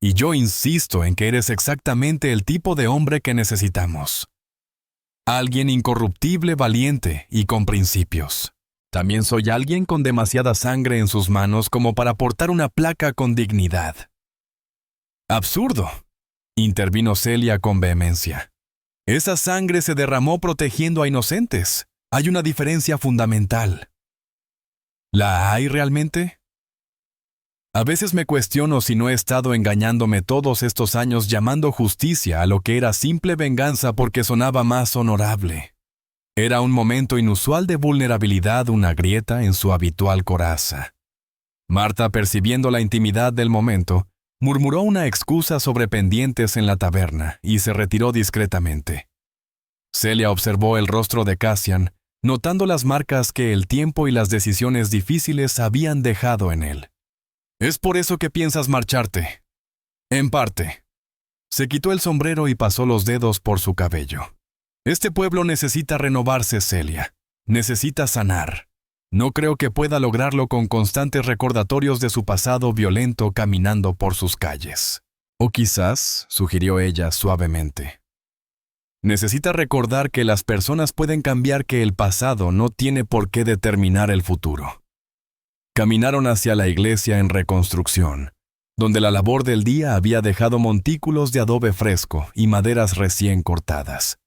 Y yo insisto en que eres exactamente el tipo de hombre que necesitamos. Alguien incorruptible, valiente y con principios. También soy alguien con demasiada sangre en sus manos como para portar una placa con dignidad». «Absurdo», intervino Celia con vehemencia. «Esa sangre se derramó protegiendo a inocentes. Hay una diferencia fundamental». ¿La hay realmente? A veces me cuestiono si no he estado engañándome todos estos años llamando justicia a lo que era simple venganza porque sonaba más honorable. Era un momento inusual de vulnerabilidad, una grieta en su habitual coraza. Martha, percibiendo la intimidad del momento, murmuró una excusa sobre pendientes en la taberna y se retiró discretamente. Celia observó el rostro de Cassian, notando las marcas que el tiempo y las decisiones difíciles habían dejado en él. «¿Es por eso que piensas marcharte?» «En parte». Se quitó el sombrero y pasó los dedos por su cabello. «Este pueblo necesita renovarse, Celia. Necesita sanar. No creo que pueda lograrlo con constantes recordatorios de su pasado violento caminando por sus calles». «O quizás», sugirió ella suavemente, Necesita recordar que las personas pueden cambiar, que el pasado no tiene por qué determinar el futuro. Caminaron hacia la iglesia en reconstrucción, donde la labor del día había dejado montículos de adobe fresco y maderas recién cortadas.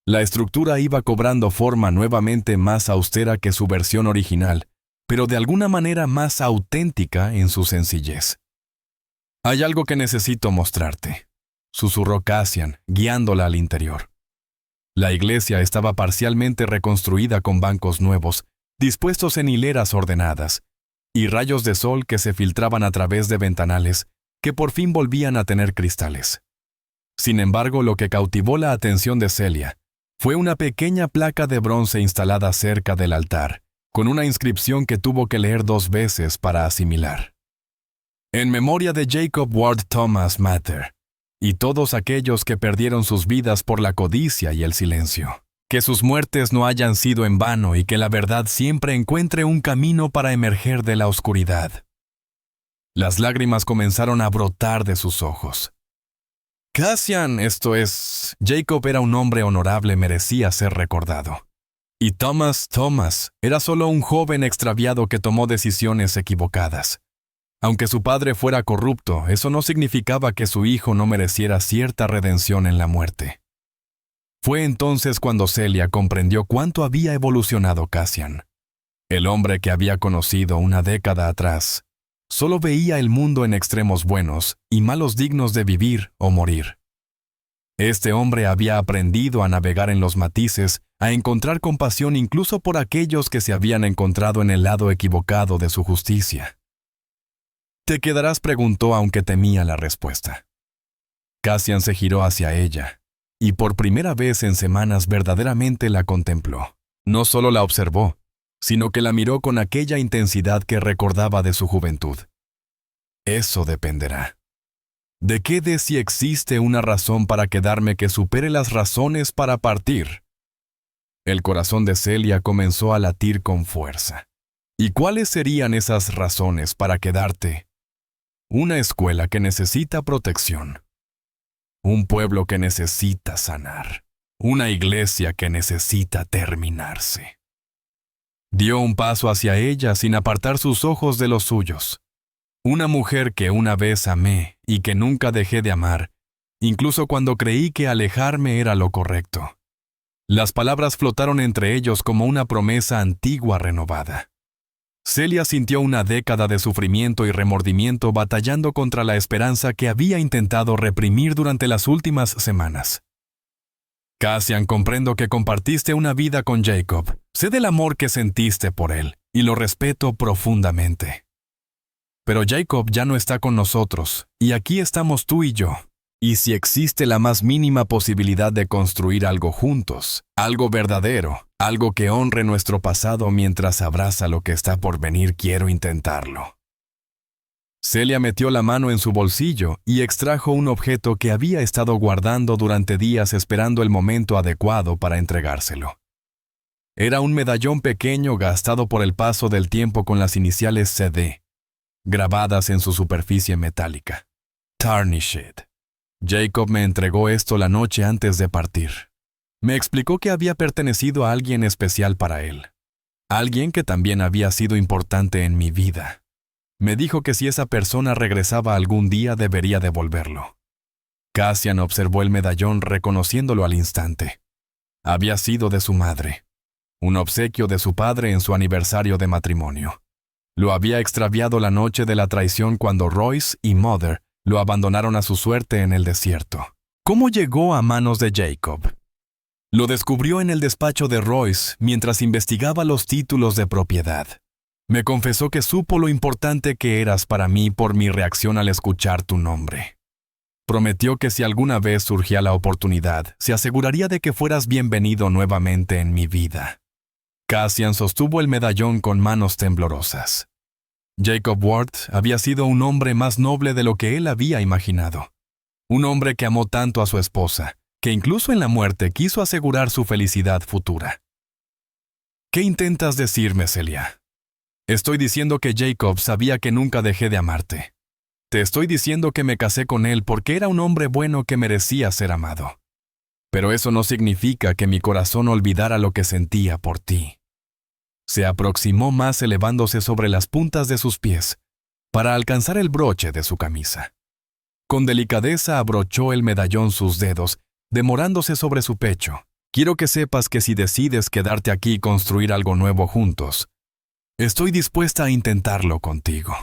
La estructura iba cobrando forma nuevamente, más austera que su versión original, pero de alguna manera más auténtica en su sencillez. «Hay algo que necesito mostrarte», susurró Cassian, guiándola al interior. La iglesia estaba parcialmente reconstruida con bancos nuevos, dispuestos en hileras ordenadas, y rayos de sol que se filtraban a través de ventanales que por fin volvían a tener cristales. Sin embargo, lo que cautivó la atención de Celia fue una pequeña placa de bronce instalada cerca del altar, con una inscripción que tuvo que leer 2 veces para asimilar. En memoria de Jacob Ward Thomas Mather, y todos aquellos que perdieron sus vidas por la codicia y el silencio. Que sus muertes no hayan sido en vano y que la verdad siempre encuentre un camino para emerger de la oscuridad. Las lágrimas comenzaron a brotar de sus ojos. Cassian, Jacob era un hombre honorable, merecía ser recordado. Y Thomas era solo un joven extraviado que tomó decisiones equivocadas. Aunque su padre fuera corrupto, eso no significaba que su hijo no mereciera cierta redención en la muerte. Fue entonces cuando Celia comprendió cuánto había evolucionado Cassian. El hombre que había conocido una década atrás solo veía el mundo en extremos buenos y malos dignos de vivir o morir. Este hombre había aprendido a navegar en los matices, a encontrar compasión incluso por aquellos que se habían encontrado en el lado equivocado de su justicia. «¿Te quedarás?», preguntó, aunque temía la respuesta. Cassian se giró hacia ella, y por primera vez en semanas verdaderamente la contempló. No solo la observó, sino que la miró con aquella intensidad que recordaba de su juventud. «Eso dependerá. ¿De qué de si existe una razón para quedarme que supere las razones para partir?» El corazón de Celia comenzó a latir con fuerza. ¿Y cuáles serían esas razones para quedarte? Una escuela que necesita protección. Un pueblo que necesita sanar. Una iglesia que necesita terminarse. Dio un paso hacia ella sin apartar sus ojos de los suyos. Una mujer que una vez amé y que nunca dejé de amar, incluso cuando creí que alejarme era lo correcto. Las palabras flotaron entre ellos como una promesa antigua renovada. Celia sintió una década de sufrimiento y remordimiento batallando contra la esperanza que había intentado reprimir durante las últimas semanas. «Cassian, comprendo que compartiste una vida con Jacob. Sé del amor que sentiste por él, y lo respeto profundamente. Pero Jacob ya no está con nosotros, y aquí estamos tú y yo. Y si existe la más mínima posibilidad de construir algo juntos, algo verdadero, algo que honre nuestro pasado mientras abraza lo que está por venir, quiero intentarlo». Celia metió la mano en su bolsillo y extrajo un objeto que había estado guardando durante días esperando el momento adecuado para entregárselo. Era un medallón pequeño gastado por el paso del tiempo con las iniciales CD, grabadas en su superficie metálica. Tarnished. Jacob me entregó esto la noche antes de partir. Me explicó que había pertenecido a alguien especial para él. Alguien que también había sido importante en mi vida. Me dijo que si esa persona regresaba algún día debería devolverlo. Cassian observó el medallón reconociéndolo al instante. Había sido de su madre. Un obsequio de su padre en su aniversario de matrimonio. Lo había extraviado la noche de la traición cuando Royce y Mother lo abandonaron a su suerte en el desierto. ¿Cómo llegó a manos de Jacob? Lo descubrió en el despacho de Royce mientras investigaba los títulos de propiedad. Me confesó que supo lo importante que eras para mí por mi reacción al escuchar tu nombre. Prometió que si alguna vez surgía la oportunidad, se aseguraría de que fueras bienvenido nuevamente en mi vida. Cassian sostuvo el medallón con manos temblorosas. Jacob Ward había sido un hombre más noble de lo que él había imaginado. Un hombre que amó tanto a su esposa, que incluso en la muerte quiso asegurar su felicidad futura. ¿Qué intentas decirme, Celia? Estoy diciendo que Jacob sabía que nunca dejé de amarte. Te estoy diciendo que me casé con él porque era un hombre bueno que merecía ser amado. Pero eso no significa que mi corazón olvidara lo que sentía por ti. Se aproximó más elevándose sobre las puntas de sus pies para alcanzar el broche de su camisa. Con delicadeza abrochó el medallón sus dedos, demorándose sobre su pecho. Quiero que sepas que si decides quedarte aquí y construir algo nuevo juntos, estoy dispuesta a intentarlo contigo.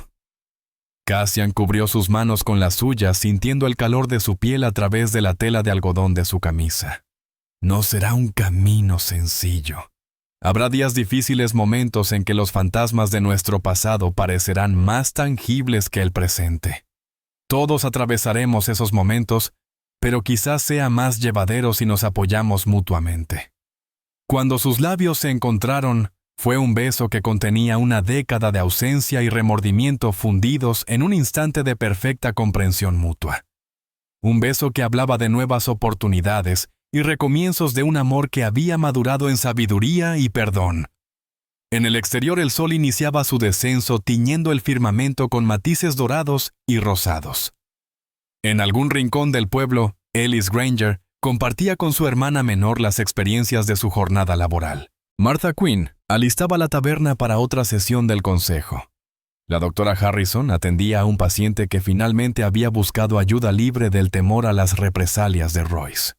Cassian cubrió sus manos con las suyas, sintiendo el calor de su piel a través de la tela de algodón de su camisa. No será un camino sencillo. Habrá días difíciles, momentos en que los fantasmas de nuestro pasado parecerán más tangibles que el presente. Todos atravesaremos esos momentos, pero quizás sea más llevadero si nos apoyamos mutuamente. Cuando sus labios se encontraron, fue un beso que contenía una década de ausencia y remordimiento fundidos en un instante de perfecta comprensión mutua. Un beso que hablaba de nuevas oportunidades y recomienzos de un amor que había madurado en sabiduría y perdón. En el exterior el sol iniciaba su descenso tiñendo el firmamento con matices dorados y rosados. En algún rincón del pueblo, Ellis Granger compartía con su hermana menor las experiencias de su jornada laboral. Martha Quinn alistaba la taberna para otra sesión del consejo. La doctora Harrison atendía a un paciente que finalmente había buscado ayuda libre del temor a las represalias de Royce.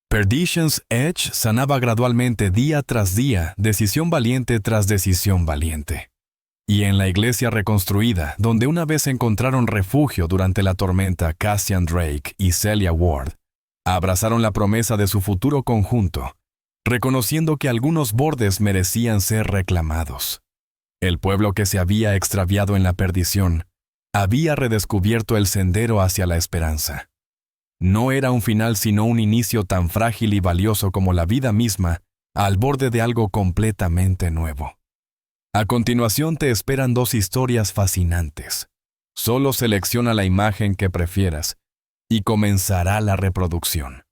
Perdition's Edge sanaba gradualmente día tras día, decisión valiente tras decisión valiente. Y en la iglesia reconstruida, donde una vez encontraron refugio durante la tormenta Cassian Drake y Celia Ward, abrazaron la promesa de su futuro conjunto, reconociendo que algunos bordes merecían ser reclamados. El pueblo que se había extraviado en la perdición había redescubierto el sendero hacia la esperanza. No era un final sino un inicio tan frágil y valioso como la vida misma, al borde de algo completamente nuevo. A continuación te esperan 2 historias fascinantes. Solo selecciona la imagen que prefieras y comenzará la reproducción.